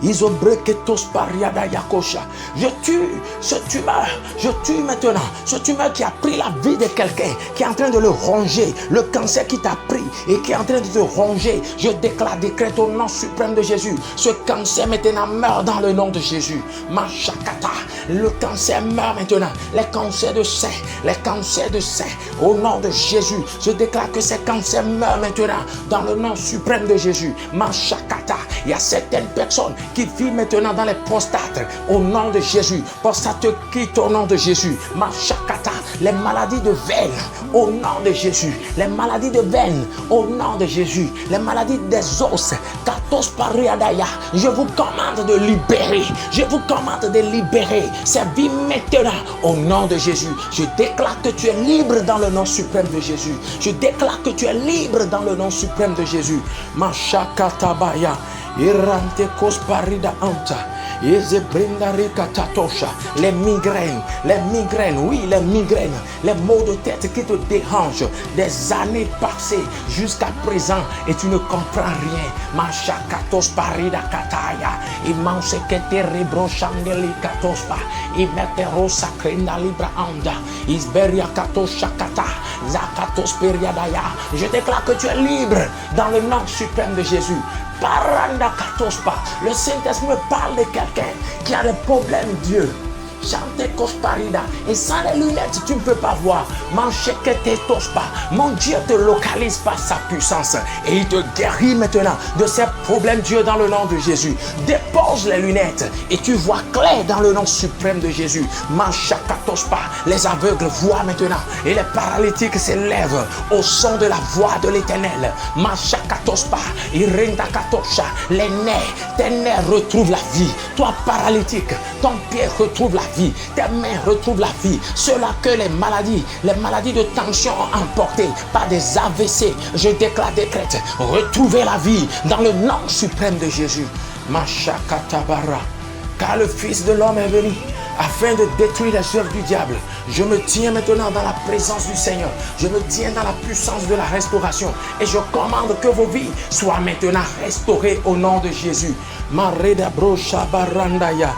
Speaker 1: Isobreketos pariada yakosha. Je tue ce tumeur. Je tue maintenant ce tumeur qui a pris la vie de quelqu'un, qui est en train de le ronger. Le cancer qui t'a pris et qui est en train de te ronger. Je déclare, décrète au nom suprême de Jésus. Ce cancer maintenant meurt dans le nom de Jésus. Machakata. Le cancer meurt maintenant. Les cancers de sein. Les cancers de sein. Au nom de Jésus. Je déclare que ces cancers meurent maintenant dans le nom suprême de Jésus. Machakata. Il y a certaines personnes qui vivent maintenant dans les prostates au nom de Jésus. Prostate quitte au nom de Jésus. Machakata, les maladies de veines au nom de Jésus. Les maladies de veines au nom de Jésus. Les maladies des os. Katos pariadaya. Je vous commande de libérer. Je vous commande de libérer ces vies maintenant au nom de Jésus. Je déclare que tu es libre dans le nom suprême de Jésus. Je déclare que tu es libre dans le nom suprême de Jésus. Machakata baya. Irante kosparida anta. Les migraines, oui, les migraines, les maux de tête qui te dérangent des années passées jusqu'à présent et tu ne comprends rien. Machakatos parida kataya. Imanse kete rebro chandeli katospa. Imetero sakrenda libra anda. Isberia katoshakata. Zakatos periadaya. Je déclare que tu es libre dans le nom suprême de Jésus. Paranda katospa. Le Saint-Esprit me parle de quelqu'un qui a des problèmes, Dieu. Chante Kosparida. Et sans les lunettes, tu ne peux pas voir. Mon Dieu te localise par sa puissance. Et il te guérit maintenant de ces problèmes, Dieu, dans le nom de Jésus. Dépose les lunettes et tu vois clair dans le nom suprême de Jésus. Manchakatospa. Les aveugles voient maintenant. Et les paralytiques s'élèvent au son de la voix de l'Éternel. Manchakatospa. Irendakatosha. Les nerfs, tes nerfs retrouvent la vie. Toi, paralytique, ton pied retrouve la vie, tes mains retrouvent la vie. Cela que les maladies de tension ont emporté par des AVC, je décrète, retrouvez la vie dans le nom suprême de Jésus. Machakatabara. Car le Fils de l'homme est venu afin de détruire les œuvres du diable. Je me tiens maintenant dans la présence du Seigneur. Je me tiens dans la puissance de la restauration. Et je commande que vos vies soient maintenant restaurées au nom de Jésus. Mareda brosha barandaya.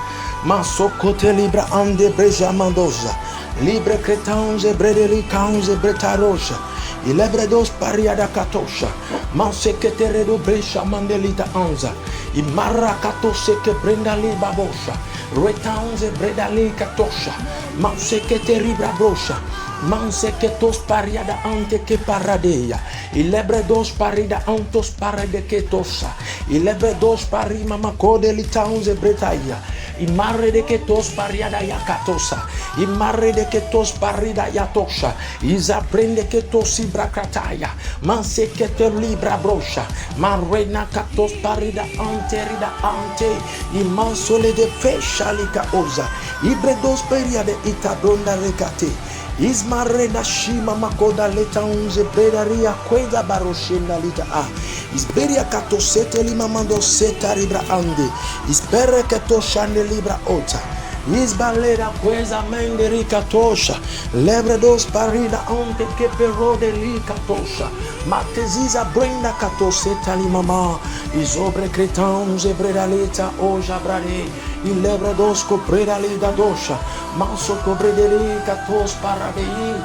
Speaker 1: Mansokote libra ande breja mandoza. libre cretanze bredeli canze bretarosha, ilebre dos pariada katosha, manse che teredo brescia mandelita anza, imarra katose che prenda li babosha, retanze bredali katosha, manse che teribra brosha, manse che tos pariada ante che paradeia, ilebre dos parida antos parade che tossa, ilebre dos parima macode li tanze bretaia, Imarre de ketos pariada yakatosa. Imarre de ketos parida yatosha. Isa prende ketos ibrakataya. Manse keter libra brosha. Marrena katos parida anterida ante. Imansole de feshalika oza. Ibredos periade itabronda rekate. Ismarrena shima makoda leta unze bedaria kweza baroshenda lita a. Isberia kato sete lima mando seta ribra ande. Ispere kato shande libra ota. Isbalera kweza menderi katosha. Lebre dos parida ante ke perode li katosha. Mateziza brenda kato seta lima ma. Isobre cretanze breda leta oja brade. Il lebre dos copreda lida dosha. Manso cobredeli katos paradei.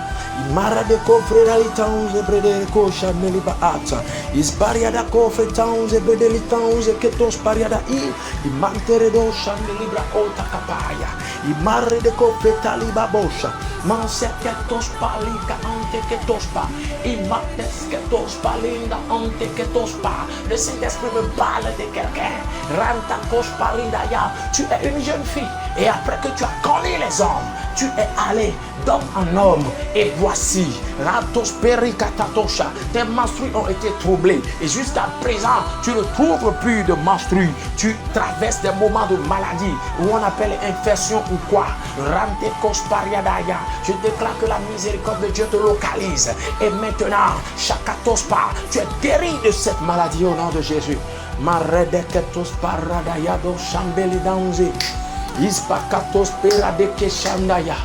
Speaker 1: Mara de cofre towns brede kosha meliba ata. Isbaria da cofre towns bredeli towns ketos pariada i. Mantere do shande libra ota kapaya. Imare de cofre taliba bosha. Manse ketos palika ante ketospa. Imates ketos palinda ante ketospa. Le Saint-Esprit me parle de quelqu'un. Ranta kos palinda ya. Tu es une jeune fille. Et après que tu as connu les hommes, tu es allé d'homme en homme. Et voici, Ratos Perikatosha, tes menstrues ont été troublées. Et jusqu'à présent, tu ne trouves plus de menstrues. Tu traverses des moments de maladie, où on appelle infection ou quoi. Rante Kospariadaya. Je déclare que la miséricorde de Dieu te localise. Et maintenant, Shakatospa, tu es guéri de cette maladie au nom de Jésus. Maredeketos Paradayado Shambelidanze. Ispakatos perade ke shandaya.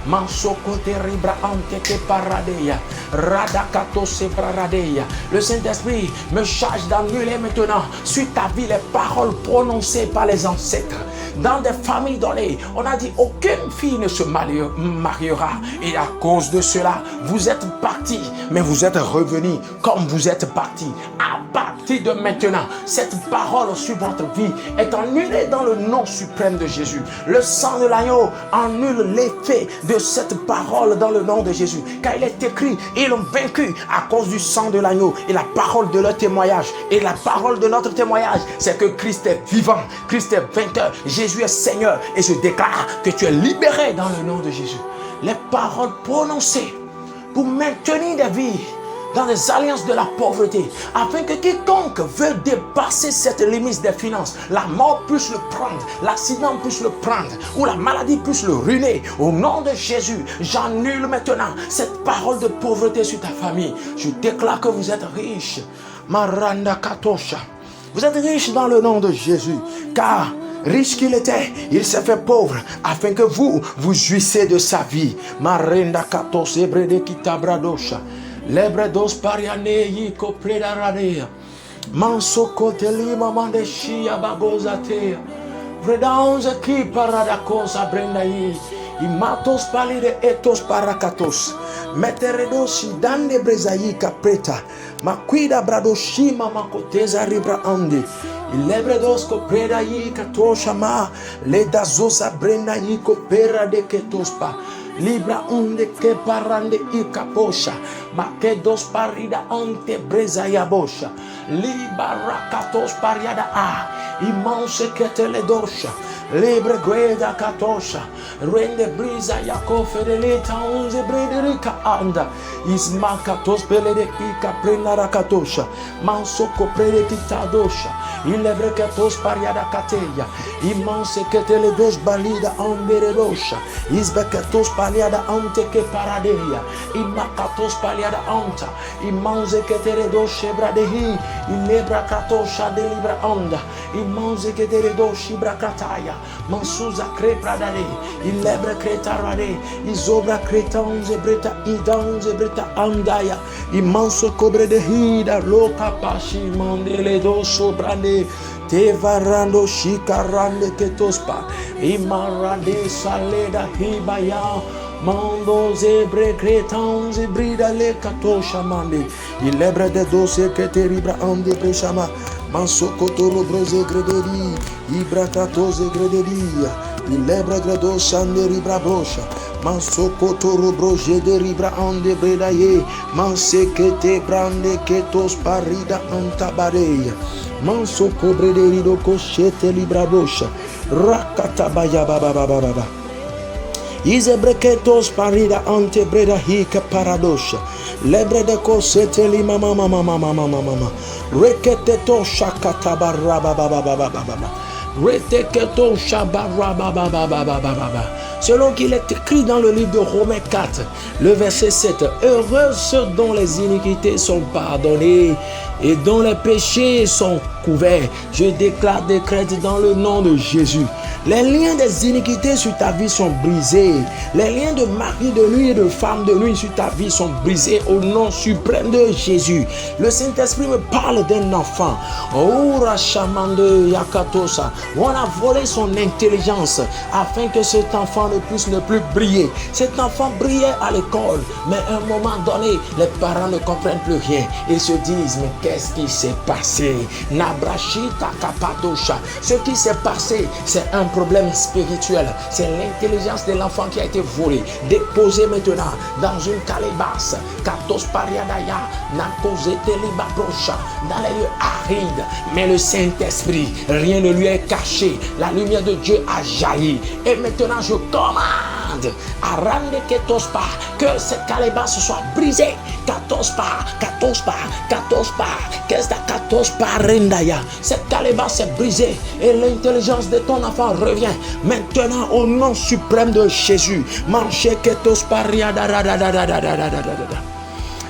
Speaker 1: Mansoko teribra ante ke paradeya. Radakato se paradeya. Le Saint-Esprit me charge d'annuler maintenant sur ta vie les paroles prononcées par les ancêtres. Dans des familles données, on a dit aucune fille ne se mariera. Et à cause de cela, vous êtes partis, mais vous êtes revenus comme vous êtes partis. À partir de maintenant, cette parole sur votre vie est annulée dans le nom suprême de Jésus. Le sang de l'agneau annule l'effet de cette parole dans le nom de Jésus. Car il est écrit, ils l'ont vaincu à cause du sang de l'agneau et la parole de leur témoignage. Et la parole de notre témoignage, c'est que Christ est vivant, Christ est vainqueur, Jésus est Seigneur. Et je déclare que tu es libéré dans le nom de Jésus. Les paroles prononcées pour maintenir des vies dans les alliances de la pauvreté, afin que quiconque veut dépasser cette limite des finances, la mort puisse le prendre, l'accident puisse le prendre, ou la maladie puisse le ruiner. Au nom de Jésus, j'annule maintenant cette parole de pauvreté sur ta famille. Je déclare que vous êtes riche. Maranda Katosha. Vous êtes riche dans le nom de Jésus, car riche qu'il était, il s'est fait pauvre afin que vous jouissiez de sa vie. Marenda Katos Ebrede Kitabradosha. Lebre dos pariane yiko predaradea. Mansoko telima mandeshia bagozatea. Vredanze ki paradakosa brendai. Imatos palide etos parakatos. Meteredosi dande brezayi kapreta. Makwida bradoshima makoteza ribra ande. Lebre dos ko predayi katosha ma. Leda zosa brenda yiko pera de ketospa. Libra unde que parande y caposha, ma que dos parida ante breza yabosha, libra catos pariada a, immense que te le dosha, libre gueda catosha, rende brisa yacofe de leta onze brederica anda, isma catos pele de ica prenara catosha, manso copre kitadosha, ilebre catos pariada cateia, immense que te le dos balida amberedosha, isbe catos paliada ante que paradeia, imakatos paliada anta, imanze que teredo shebra dehi, ilebra katosha de libra anda, imanze que teredo shibra kataya, mansuza cre pradare, ilebre cretarade, izobra cretanze breta idanze breta andaya, imanso cobre de hida, loca pashi mandele do sobrande, te varando shikarande ketospa, imarade saleda hibaya, Mando zebre cretan zebrida le kato shamande. Il lebre de dossier que te ribra ande brechama. Manso kotoro broze grederi. Ibra kato ze grederi. Il lebre gredo shande ribra brocha. Manso kotoro broje de ribra ande bredaye. Manse que te brande ketos parida antabareya. Manso cobre de rido cochete libra brocha. Rakata baya baba baba baba. Izebreketos parida ante breda hika paradosha. Lebre de cosete li mama mama mama mama mama. Reketeto shakata barra baba baba baba baba. Reteketo shabara baba baba baba baba. Selon qu'il est écrit dans le livre de Romains 4, le verset 7, heureux ceux dont les iniquités sont pardonnées et dont les péchés sont couverts. Je décrète dans le nom de Jésus. Les liens des iniquités sur ta vie sont brisés. Les liens de mari de nuit et de femme de nuit sur ta vie sont brisés au nom suprême de Jésus. Le Saint-Esprit me parle d'un enfant. On a volé son intelligence afin que cet enfant ne puisse ne plus briller. Cet enfant brillait à l'école, mais à un moment donné, les parents ne comprennent plus rien. Ils se disent, mais qu'est-ce qui s'est passé? Nabrashita kapadosha. Ce qui s'est passé, c'est un problème spirituel. C'est l'intelligence de l'enfant qui a été volée, déposée maintenant dans une calebasse. Katos pariadaya, nakozete libabrocha, dans les lieux arides. Mais le Saint-Esprit, rien ne lui est caché. La lumière de Dieu a jailli. Et maintenant, je commande à rendre ketospa, que cette calebasse soit brisée. Katospa, katospa, katospa, qu'est-ce que katospa rendaya? Cette calebasse est brisée et l'intelligence de ton enfant revient maintenant au nom suprême de Jésus. Manche ketospa riada da da da da da da da da da.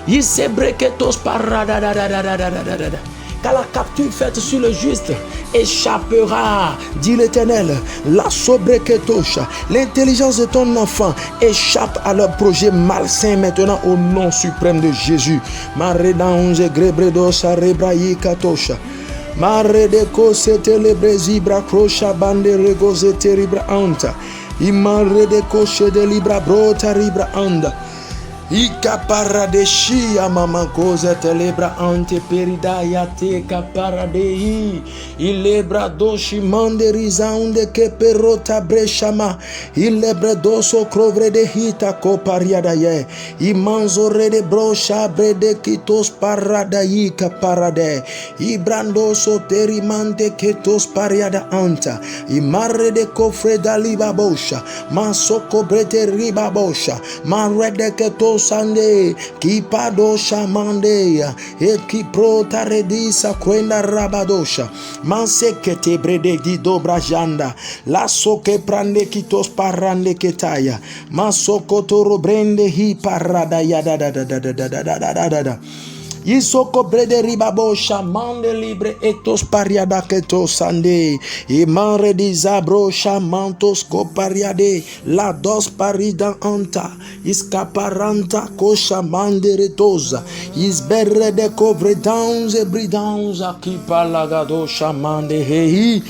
Speaker 1: Isebre ketospa rada da da da da da da da. Car la capture faite sur le juste échappera, dit l'Éternel. La sobreketosha, l'intelligence de ton enfant échappe à leur projet malsain maintenant au nom suprême de Jésus. Maredange grebredosa rebrayi katosha. Mare de kose telebrezi brakrocha bande regozete ribra anta. Imare de koshe de libra brota ribra anda. Ika paradeshia mama koza telebra ante peridaya te kaparadei ilebra doshi manderiza unde ke perota breshama ilebra doso krovre de hita ko pariadaye imanzore de brosha brede kitos paradai kaparade ibrando so terimante ketos pariada anta imare de kofre daliba bosha masoko brete riba bosha marede ketos Sande, Kipadosha Mandea, Ekiprota Redisa Kwenda Rabadosha, Mansekete Brede di Dobrajanda, Lasso che prende kitos parande ketaya, Masokotoro brende hi parada yada da da da da da da da da da. Isoko brede ribabosha mande libre etos pariada ketos sande imare di zabrosha mantos kopariade la dos parida anta iskaparanta kosha mande retosa isberre de kovre danze bridanza ki palagadosha mande hei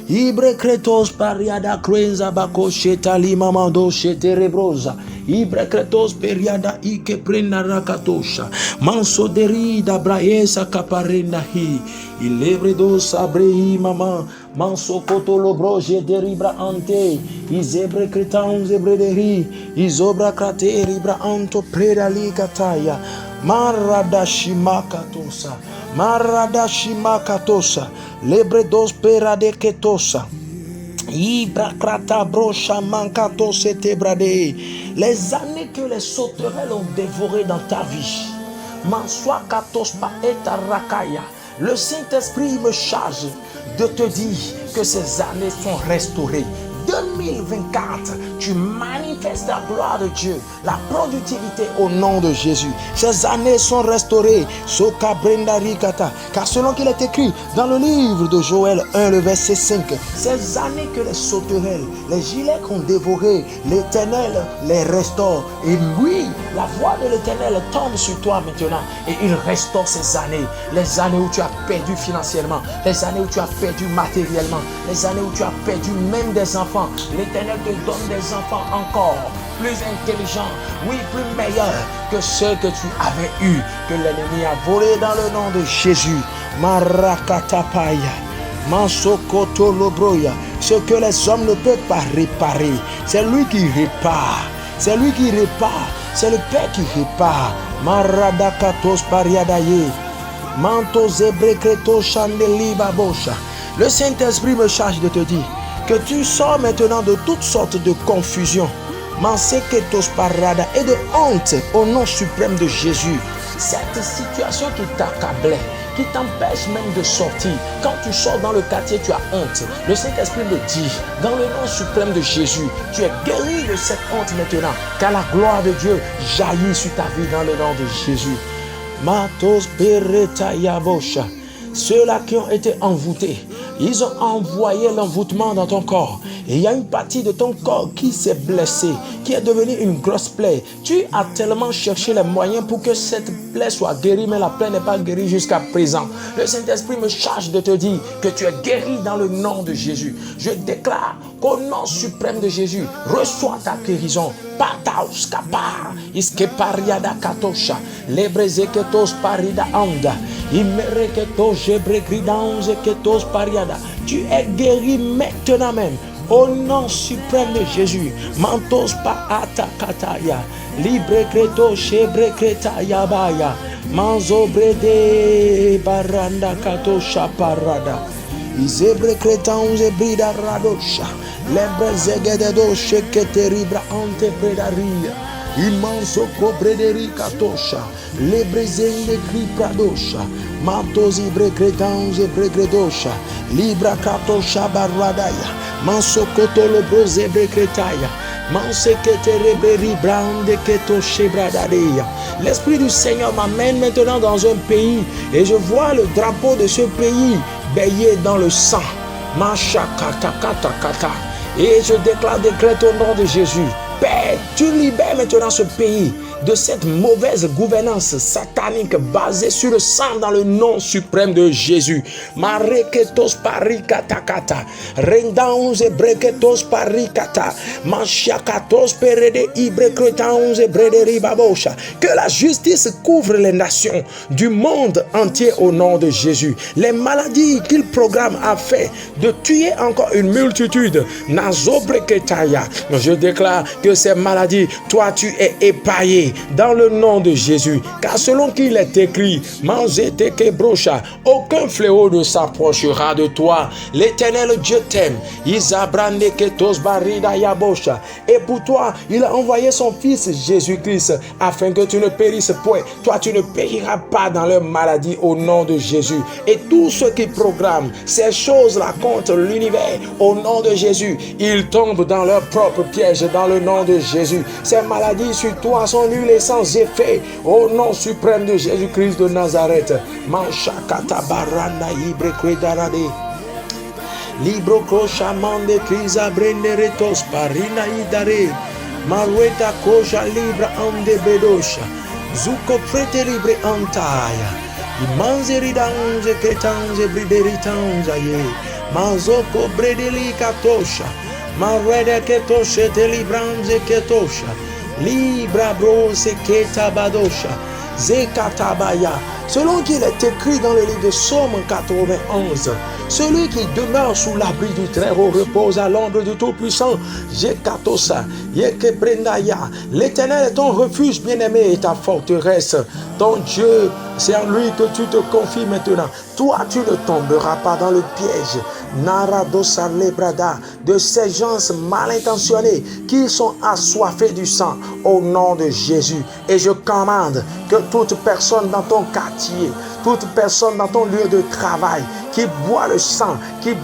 Speaker 1: Ibre kretos pariada krenza bako shetali mamando sheterebrosa. Ibre kretos periada ike prenda rakatosha. Manso derida braesa kaparenda hi. Ilebre dos abrehi mama. Manso kotolo broje deribra ante. Izebre kretan zebre deri. Izobra krate ribra anto preda likataya. Maradashimakatosa. Maradashimakatosa. Lebre dos perade ketosa. Ibra krata brocha mankato setebrade. Les années que les sauterelles ont dévoré dans ta vie. Manswa katospa et rakaya. Le Saint-Esprit me charge de te dire que ces années sont restaurées. 2024, tu manifestes la gloire de Dieu, la productivité au nom de Jésus. Ces années sont restaurées. Car selon qu'il est écrit dans le livre de Joël 1, le verset 5, ces années que les sauterelles, les gilets ont dévoré, l'Éternel les restaure. Et oui, la voix de l'Éternel tombe sur toi maintenant et il restaure ces années. Les années où tu as perdu financièrement, les années où tu as perdu matériellement, les années où tu as perdu même des enfants enfants. L'Éternel te donne des enfants encore plus intelligents, oui, plus meilleurs que ceux que tu avais eus, que l'ennemi a volé dans le nom de Jésus. Marakatapaya, Mansokoto Lobroya. Ce que les hommes ne peuvent pas réparer, c'est lui qui répare. C'est lui qui répare. C'est le Père qui répare. Maradakatos Pariadaye. Manto Zebrekreto Chandeli Babosha. Le Saint-Esprit me charge de te dire que tu sors maintenant de toutes sortes de confusion, Manseketos Parada, et de honte au nom suprême de Jésus. Cette situation qui t'accablait, qui t'empêche même de sortir. Quand tu sors dans le quartier, tu as honte. Le Saint-Esprit me dit, dans le nom suprême de Jésus, tu es guéri de cette honte maintenant, car la gloire de Dieu jaillit sur ta vie dans le nom de Jésus. Matos Bereta Yabosha. Ceux-là qui ont été envoûtés, ils ont envoyé l'envoûtement dans ton corps. Et il y a une partie de ton corps qui s'est blessée, qui est devenue une grosse plaie. Tu as tellement cherché les moyens pour que cette plaie soit guérie, mais la plaie n'est pas guérie jusqu'à présent. Le Saint-Esprit me charge de te dire que tu es guéri dans le nom de Jésus. Je déclare qu'au nom suprême de Jésus, reçois ta guérison. Pataus kapar, iskepariada katosha, lebrezeketos parida anda, imereketos jebrekridans ketos pariada. Tu es guéri maintenant même. Au nom suprême de Jésus, mantos pa atakataya, librekreto shebrekretaya baya, manzobrede baranda katosha parada, izebrekretan zebrida radosha, lebrezegededo sheketeribra ante predaria, immenso cobrederi katosha, lebrezende kripradosha, mantos ibrekretan zebrekredosha, libra katosha baradaya. Mansokoto lo broze brekretaya. Manseketereberi brande keto shebradadeya. L'Esprit du Seigneur m'amène maintenant dans un pays et je vois le drapeau de ce pays baigné dans le sang. Mashakatakatakata. Et je décrète au nom de Jésus. Père, tu libères maintenant ce pays de cette mauvaise gouvernance satanique basée sur le sang dans le nom suprême de Jésus. Mareketos parikatakata, rendaons et breketos parikata, manchiakatos perede ibrekretans et brederi babosha. Que la justice couvre les nations du monde entier au nom de Jésus. Les maladies qu'il programme afin de tuer encore une multitude, nazobreketaya. Je déclare que ces maladies, toi tu es épaillé dans le nom de Jésus, car selon qu'il est écrit, aucun fléau ne s'approchera de toi. L'Éternel Dieu t'aime. Et pour toi, il a envoyé son Fils Jésus-Christ afin que tu ne périsses point. Toi, tu ne périras pas dans leur maladie au nom de Jésus. Et tous ceux qui programment ces choses-là contre l'univers au nom de Jésus, ils tombent dans leur propre piège dans le nom de Jésus. Ces maladies sur toi sont nulles et sans effet au nom suprême de Jésus-Christ de Nazareth. Manchakata baranda ibre kwedarade. Libro kosha mande kriza brenderetos parina idare. Marueta kosha libra ande bedosha. Zuko prete libre antaya. Imanzeri danze ketanze brideritanza ye. Manzoko bredeli katosha. Marwede ketoshe te libranze ketosha. Libra brose ketabadosha. Zekatabaya. Selon qu'il est écrit dans le livre de Psaume 91, celui qui demeure sous l'abri du Très-Haut repose à l'ombre du Tout-Puissant. Jekatosa, Yekebrendaya. L'Éternel est ton refuge bien-aimé et ta forteresse. Ton Dieu, c'est en lui que tu te confies maintenant. Toi, tu ne tomberas pas dans le piège. Naradosa lebrada, de ces gens mal intentionnés qui sont assoiffés du sang au nom de Jésus. Et je commande que toute personne dans ton quartier, toute personne dans ton lieu de travail qui boit le sang, qui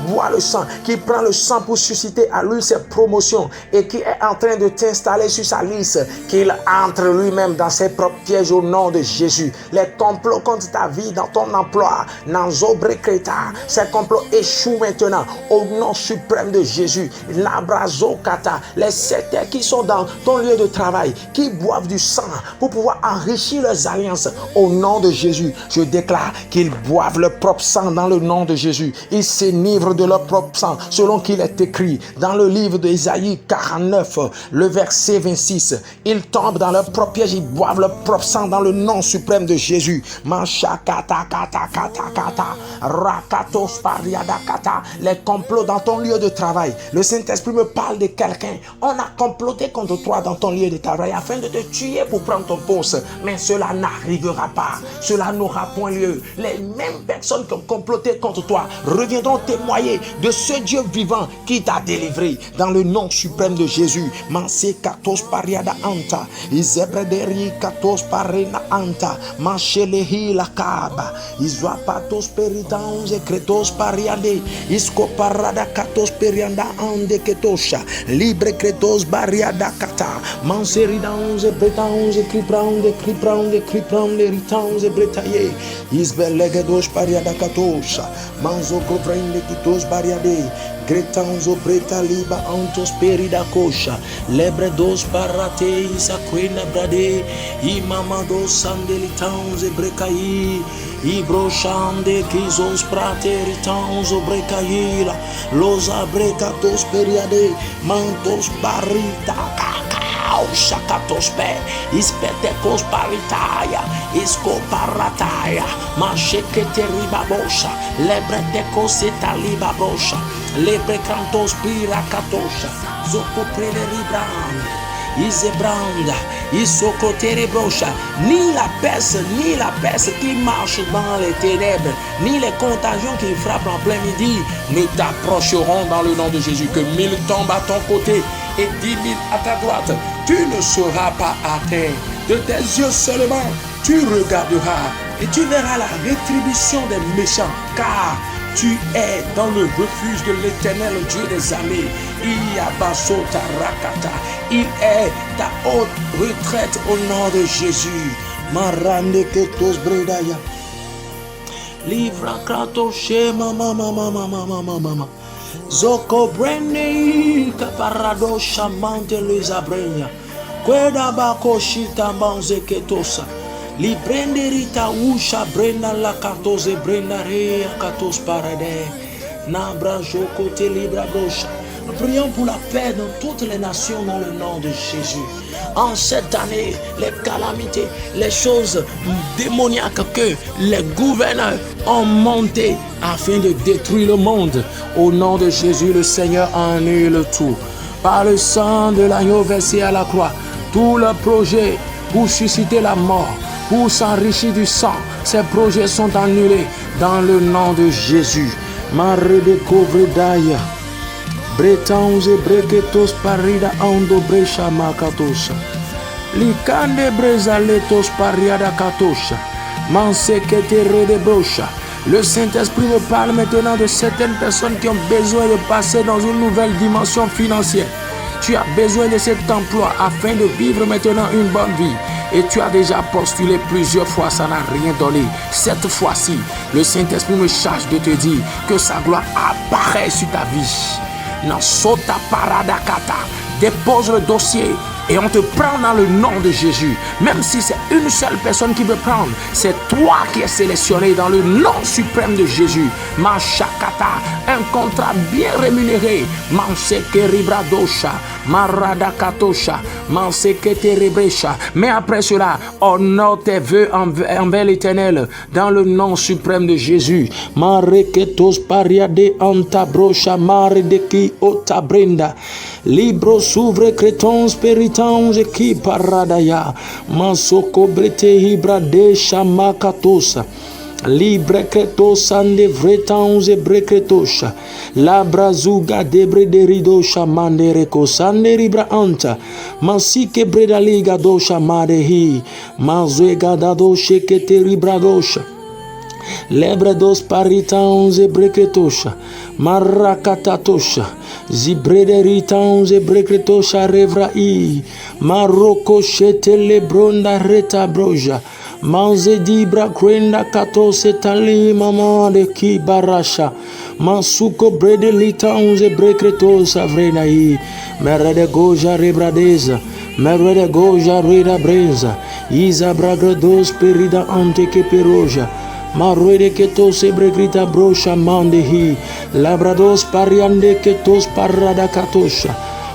Speaker 1: prend le sang pour susciter à lui ses promotions et qui est en train de t'installer sur sa liste, qu'il entre lui-même dans ses propres pièges au nom de Jésus. Les complots contre ta vie, dans ton emploi, dans Zobrekreta, ces complots échouent maintenant au nom suprême de Jésus. Labrazokata, les sectaires qui sont dans ton lieu de travail, qui boivent du sang pour pouvoir enrichir leurs alliances au nom de Jésus. Je déclare qu'ils boivent leur propre sang dans le nom de Jésus. Ils s'enivrent de leur propre sang selon qu'il est écrit dans le livre d'Ésaïe 49, le verset 26. Ils tombent dans leur propre piège, ils boivent leur propre sang dans le nom suprême de Jésus. Manchakata kata kata kata rakatos pariadakata. Les complots dans ton lieu de travail. Le Saint-Esprit me parle de quelqu'un. On a comploté contre toi dans ton lieu de travail afin de te tuer pour prendre ton poste. Mais cela n'arrivera pas. Cela n'aura point lieu. Les mêmes personnes qui ont comploté contre toi reviendront témoigner de ce Dieu vivant qui t'a délivré dans le nom suprême de Jésus. Manse katos pariada anta. Izebrederi katos parena anta. Manchelehi la kaba. Izwapatos peritans ekretos pariade. Isko parada katos perianda ande ketosha. Libre kretos bariada kata. Manseridans ebretans kriprande ritans ebretaye. Izbelegedos pariada katosha. Manzo kovrende kitos bariade. Gretanzo breta liba antos perida kosha. Lebre dos parate isakwena brade. Imamado sandelitans ebrekai. Ibrochande kizos prateritans obrecaila. Los abrecatos periade. Mantos barita kakao shakatospe. Ispetekos paritaya. Isko parataya. Machekete ribabosha. Lebre tekos etalibabosha. Lebre cantos pirakatosha. Zoko preleribrand. Isebranda, Isokotere brocha, ni la peste qui marche dans les ténèbres, ni les contagions qui frappent en plein midi ne t'approcheront dans le nom de Jésus. Que 1000 tombent à ton côté et 10 000 à ta droite, tu ne seras pas atteint. De tes yeux seulement, tu regarderas et tu verras la rétribution des méchants, car tu es dans le refuge de l'Éternel, Dieu des armées. Iabasota rakata. Il est ta haute retraite au nom de Jésus. Marande ketos bredaya. Livra krato shema mama. Zoko brene kaparado chamante les abrenya. Kweda bako shita banze ketosa. Li brenderita usha brenda la katoze brenda rea katos parade. Nabra joko te libra brocha. Nous prions pour la paix dans toutes les nations dans le nom de Jésus. En cette année, les calamités, les choses démoniaques que les gouverneurs ont montées afin de détruire le monde, au nom de Jésus, le Seigneur annule tout. Par le sang de l'agneau versé à la croix, tout le projet pour susciter la mort, pour s'enrichir du sang, ces projets sont annulés dans le nom de Jésus. Maredekobredaya. Bretans e breketos parida ando brecha makatosha. Likande brezaletos pariada katosha. Mansekete rede brocha. Le Saint-Esprit me parle maintenant de certaines personnes qui ont besoin de passer dans une nouvelle dimension financière. Tu as besoin de cet emploi afin de vivre maintenant une bonne vie. Et tu as déjà postulé plusieurs fois, ça n'a rien donné. Cette fois-ci, le Saint-Esprit me charge de te dire que sa gloire apparaît sur ta vie. Nasota paradakata. Dépose le dossier et on te prend dans le nom de Jésus. Même si c'est une seule personne qui veut prendre, c'est toi qui es sélectionné dans le nom suprême de Jésus. Machakata, un contrat bien rémunéré. Mansekeribradosha, maradakatosha, manseketerebresha. Mais après cela, honore tes vœux envers l'Éternel dans le nom suprême de Jésus. Mareketos pariade antabrosha maredeki otabrenda. Libro s'ouvre crétons péritons et qui paradaya. Mansoko brete hibrade shamakatosa. Libre kretos ande vretons et brekretosha. La brazuga debre deridosha mandereko sande ribra anta. Mansike breda liga dosha madehi. Manzuega dadoshe kete ribradosha. Lebredos paritans e breketosha. Marakatatosha. Zibrederitanze brekretosha revrai. Maroko shete lebronda reta broja. Manze dibra krenda katose tali mama de ki barasha. Mansuko brede litanze brekretosa vrenai. Merede goja rebradeza. Merede goja reda breza. Isa bragrados perida ante ke peroja. Marruede ketos ebregrita brocha mandehi. Labrados pariande ketos parada katosha.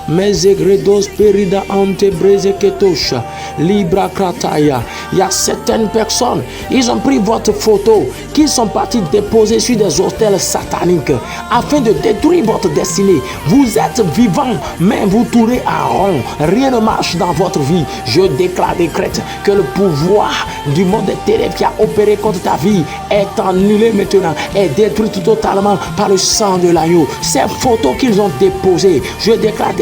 Speaker 1: Mezegredos perida ante breze ketosha. Libra krataya. Il y a certaines personnes, ils ont pris votre photo, qui sont partis déposer sur des hôtels sataniques afin de détruire votre destinée. Vous êtes vivant, mais vous tournez en rond. Rien ne marche dans votre vie. Je décrète que le pouvoir du monde des ténèbres qui a opéré contre ta vie est annulé maintenant, est détruit totalement par le sang de l'agneau. Ces photos qu'ils ont déposées, je décrète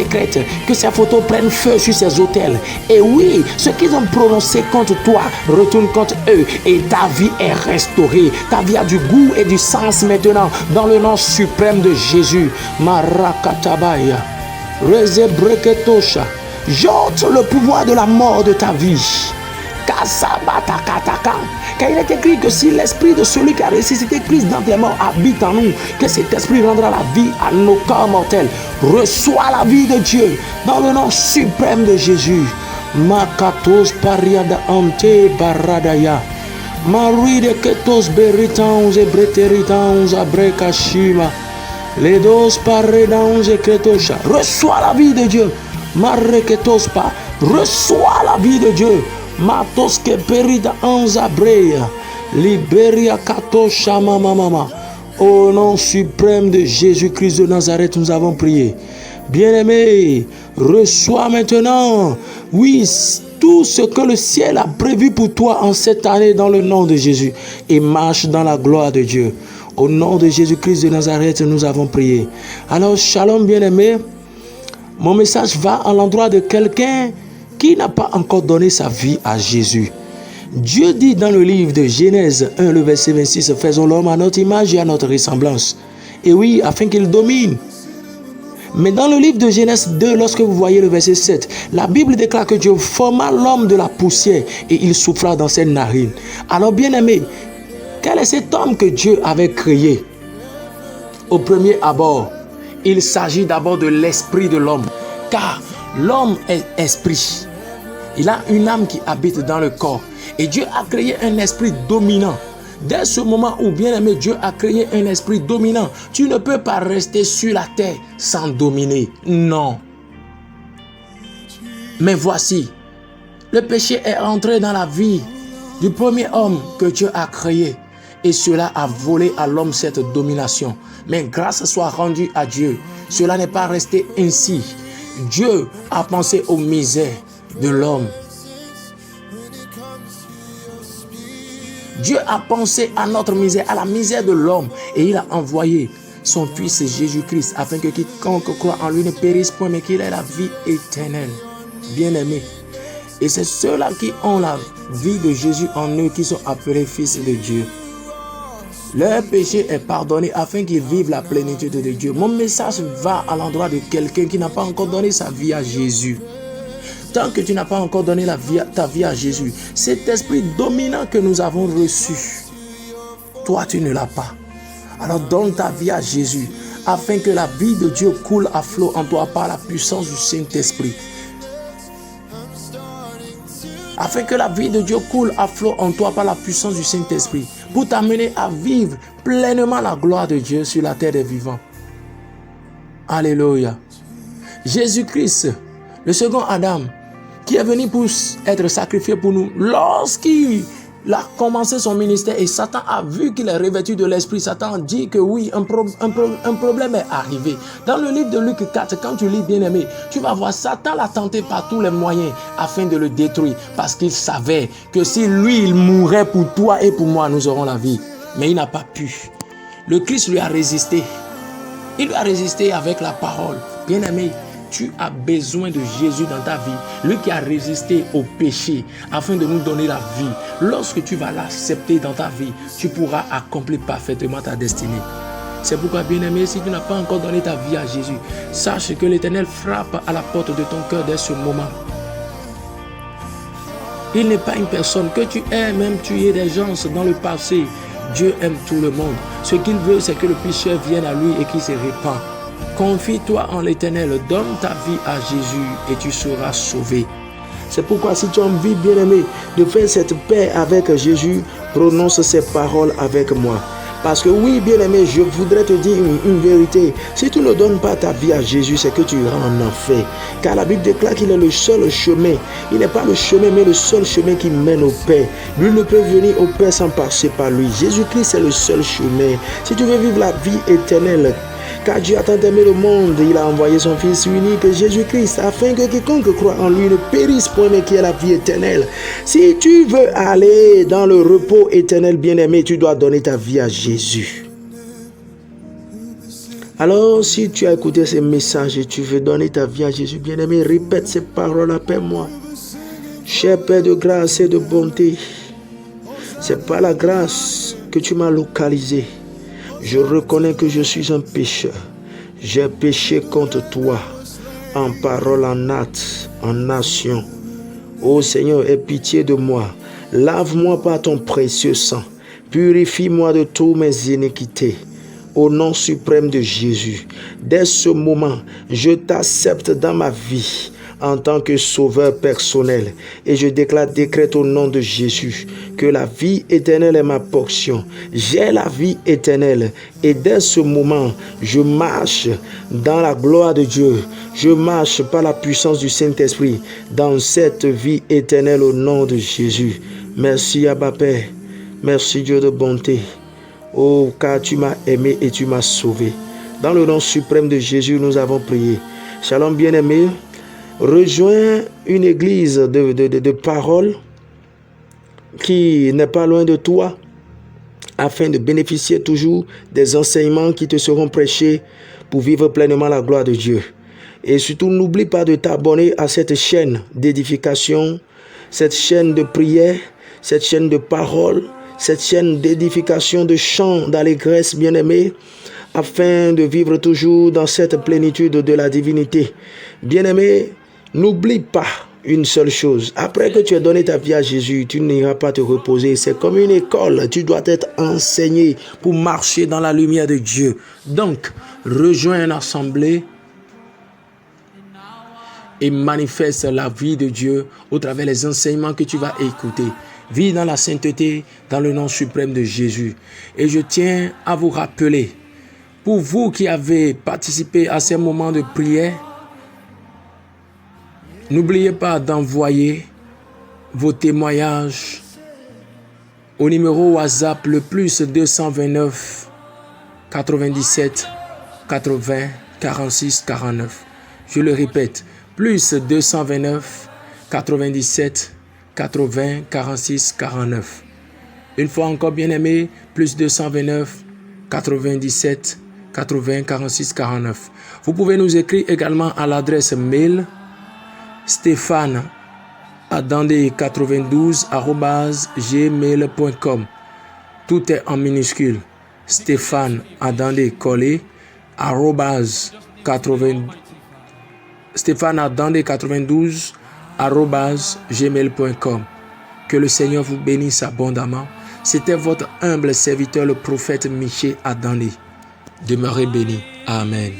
Speaker 1: que ces photos prennent feu sur ces hôtels. Et oui, ce qu'ils ont prononcé contre toi retourne contre eux et ta vie est restaurée. Ta vie a du goût et du sens maintenant dans le nom suprême de Jésus. Marakatabaya. Rezebreketosha. J'ôte le pouvoir de la mort de ta vie. Kasabatakataka. Car il est écrit que si l'esprit de celui qui a ressuscité Christ dans les morts habite en nous, que cet esprit rendra la vie à nos corps mortels. Reçois la vie de Dieu dans le nom suprême de Jésus. Makatos pariada ante baradaya. Maruide ketos beritans et breteritans abrekashima. Les dos paredans et ketosha. Reçois la vie de Dieu. Mareketos pa. Reçois la vie de Dieu. Matos ke perida anzabreya. Liberia katosha mama. Au nom suprême de Jésus-Christ de Nazareth, nous avons prié. Bien-aimé, reçois maintenant, oui, tout ce que le ciel a prévu pour toi en cette année dans le nom de Jésus et marche dans la gloire de Dieu. Au nom de Jésus-Christ de Nazareth, nous avons prié. Alors, shalom bien-aimé, mon message va à l'endroit de quelqu'un qui n'a pas encore donné sa vie à Jésus. Dieu dit dans le livre de Genèse 1, le verset 26, « Faisons l'homme à notre image et à notre ressemblance. » Et oui, afin qu'il domine. Mais dans le livre de Genèse 2, lorsque vous voyez le verset 7, la Bible déclare que Dieu forma l'homme de la poussière et il souffla dans ses narines. Alors bien aimé, quel est cet homme que Dieu avait créé? Au premier abord, il s'agit d'abord de l'esprit de l'homme. Car l'homme est esprit. Il a une âme qui habite dans le corps. Et Dieu a créé un esprit dominant. Dès ce moment où, bien aimé, Dieu a créé un esprit dominant, tu ne peux pas rester sur la terre sans dominer. Non. Mais voici, le péché est entré dans la vie du premier homme que Dieu a créé. Et cela a volé à l'homme cette domination. Mais grâce soit rendue à Dieu. Cela n'est pas resté ainsi. Dieu a pensé aux misères de l'homme. Dieu a pensé à notre misère, à la misère de l'homme. Et il a envoyé son Fils Jésus-Christ afin que quiconque croit en lui ne périsse point, mais qu'il ait la vie éternelle. Bien-aimé. Et c'est ceux-là qui ont la vie de Jésus en eux qui sont appelés fils de Dieu. Leur péché est pardonné afin qu'ils vivent la plénitude de Dieu. Mon message va à l'endroit de quelqu'un qui n'a pas encore donné sa vie à Jésus. Tant que tu n'as pas encore donné ta vie à Jésus, cet esprit dominant que nous avons reçu, toi tu ne l'as pas. Alors donne ta vie à Jésus afin que la vie de Dieu coule à flot en toi par la puissance du Saint-Esprit. Afin que la vie de Dieu coule à flot en toi par la puissance du Saint-Esprit, pour t'amener à vivre pleinement la gloire de Dieu sur la terre des vivants. Alléluia. Jésus-Christ, le second Adam, qui est venu pour être sacrifié pour nous, lorsqu'il a commencé son ministère et Satan a vu qu'il est revêtu de l'esprit, Satan dit que oui, un problème est arrivé. Dans le livre de Luc 4, quand tu lis bien aimé, tu vas voir Satan l'a tenté par tous les moyens afin de le détruire, parce qu'il savait que si lui il mourrait pour toi et pour moi, nous aurons la vie. Mais il n'a pas pu. Le Christ lui a résisté. Il lui a résisté avec la parole. Bien aimé, tu as besoin de Jésus dans ta vie, lui qui a résisté au péché afin de nous donner la vie, lorsque tu vas l'accepter dans ta vie, tu pourras accomplir parfaitement ta destinée. C'est pourquoi, bien-aimé, si tu n'as pas encore donné ta vie à Jésus, sache que l'Éternel frappe à la porte de ton cœur dès ce moment. Il n'est pas une personne que tu aies même tué des gens dans le passé. Dieu aime tout le monde. Ce qu'il veut, c'est que le pécheur vienne à lui et qu'il se répand. Confie-toi en l'Éternel, donne ta vie à Jésus et tu seras sauvé. C'est pourquoi si tu as envie, bien-aimé, de faire cette paix avec Jésus, prononce ces paroles avec moi. Parce que oui, bien-aimé, je voudrais te dire une vérité. Si tu ne donnes pas ta vie à Jésus, c'est que tu iras en enfer. Car la Bible déclare qu'il est le seul chemin. Il n'est pas le chemin, mais le seul chemin qui mène au Père. Lui ne peut venir au Père sans passer par lui. Jésus-Christ est le seul chemin. Si tu veux vivre la vie éternelle, car Dieu a tant aimé le monde, il a envoyé son Fils unique, Jésus-Christ, afin que quiconque croit en lui ne périsse point, mais qu'il ait la vie éternelle. Si tu veux aller dans le repos éternel, bien-aimé, tu dois donner ta vie à Jésus. Alors, si tu as écouté ces messages et tu veux donner ta vie à Jésus, bien-aimé, répète ces paroles après moi. Cher Père de grâce et de bonté, c'est par la grâce que tu m'as localisé. Je reconnais que je suis un pécheur. J'ai péché contre toi, en parole, en acte, en action. Ô Seigneur, aie pitié de moi. Lave-moi par ton précieux sang. Purifie-moi de toutes mes iniquités. Au nom suprême de Jésus, dès ce moment, je t'accepte dans ma vie en tant que sauveur personnel. Et je décrète au nom de Jésus que la vie éternelle est ma portion. J'ai la vie éternelle. Et dès ce moment, je marche dans la gloire de Dieu. Je marche par la puissance du Saint-Esprit dans cette vie éternelle au nom de Jésus. Merci Abba Père. Merci Dieu de bonté. Oh, car tu m'as aimé et tu m'as sauvé. Dans le nom suprême de Jésus, nous avons prié. Shalom bien-aimé. Rejoins une église de paroles qui n'est pas loin de toi afin de bénéficier toujours des enseignements qui te seront prêchés pour vivre pleinement la gloire de Dieu. Et surtout, n'oublie pas de t'abonner à cette chaîne d'édification, cette chaîne de prière, cette chaîne de paroles, cette chaîne d'édification, de chants, d'allégresse, bien-aimé, afin de vivre toujours dans cette plénitude de la divinité. Bien-aimé, n'oublie pas une seule chose. Après que tu aies donné ta vie à Jésus, tu n'iras pas te reposer. C'est comme une école. Tu dois être enseigné pour marcher dans la lumière de Dieu. Donc, rejoins une assemblée et manifeste la vie de Dieu au travers des enseignements que tu vas écouter. Vis dans la sainteté, dans le nom suprême de Jésus. Et je tiens à vous rappeler, pour vous qui avez participé à ces moments de prière, n'oubliez pas d'envoyer vos témoignages au numéro WhatsApp le plus 229 97 80 46 49. Je le répète, plus 229 97 80 46 49. Une fois encore, bien aimé, plus 229 97 80 46 49. Vous pouvez nous écrire également à l'adresse mail stephane@92@gmail.com. Tout est en minuscule. Stéphane Adandé collé @Stéphane@92@gmail.com. Que le Seigneur vous bénisse abondamment. C'était votre humble serviteur, le prophète Miché Adandé. Demeurez bénis. Amen.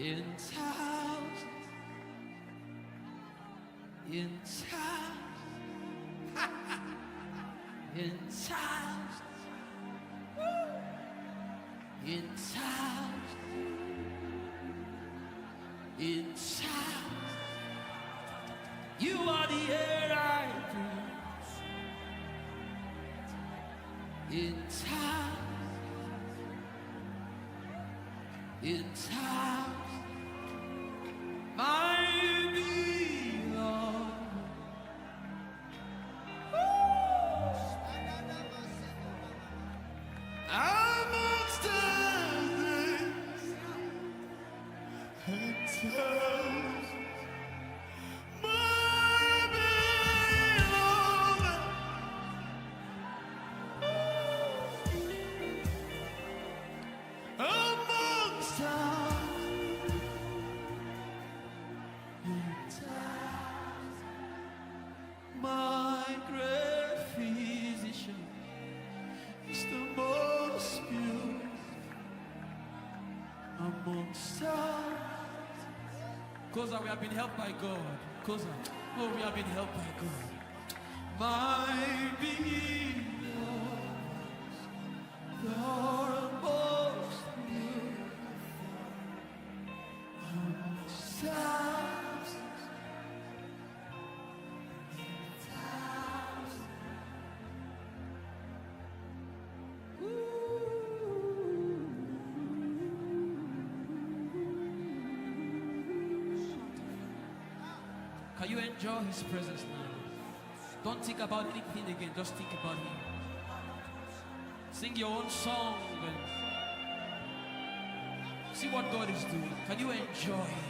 Speaker 2: in thousands, in thousands, in thousands, in thousands, in thousands. You are the air I breathe. In thousands, in thousands. My beloved, amongst others, and thousands, my beloved, amongst others. My great physician is the most beautiful amongst us. Cause we have been helped by God. Cause oh, we have been helped by God. My beloved, you're most beautiful amongst us. Can you enjoy His presence now? Don't think about anything again, just think about Him. Sing your own song and see what God is doing. Can you enjoy Him?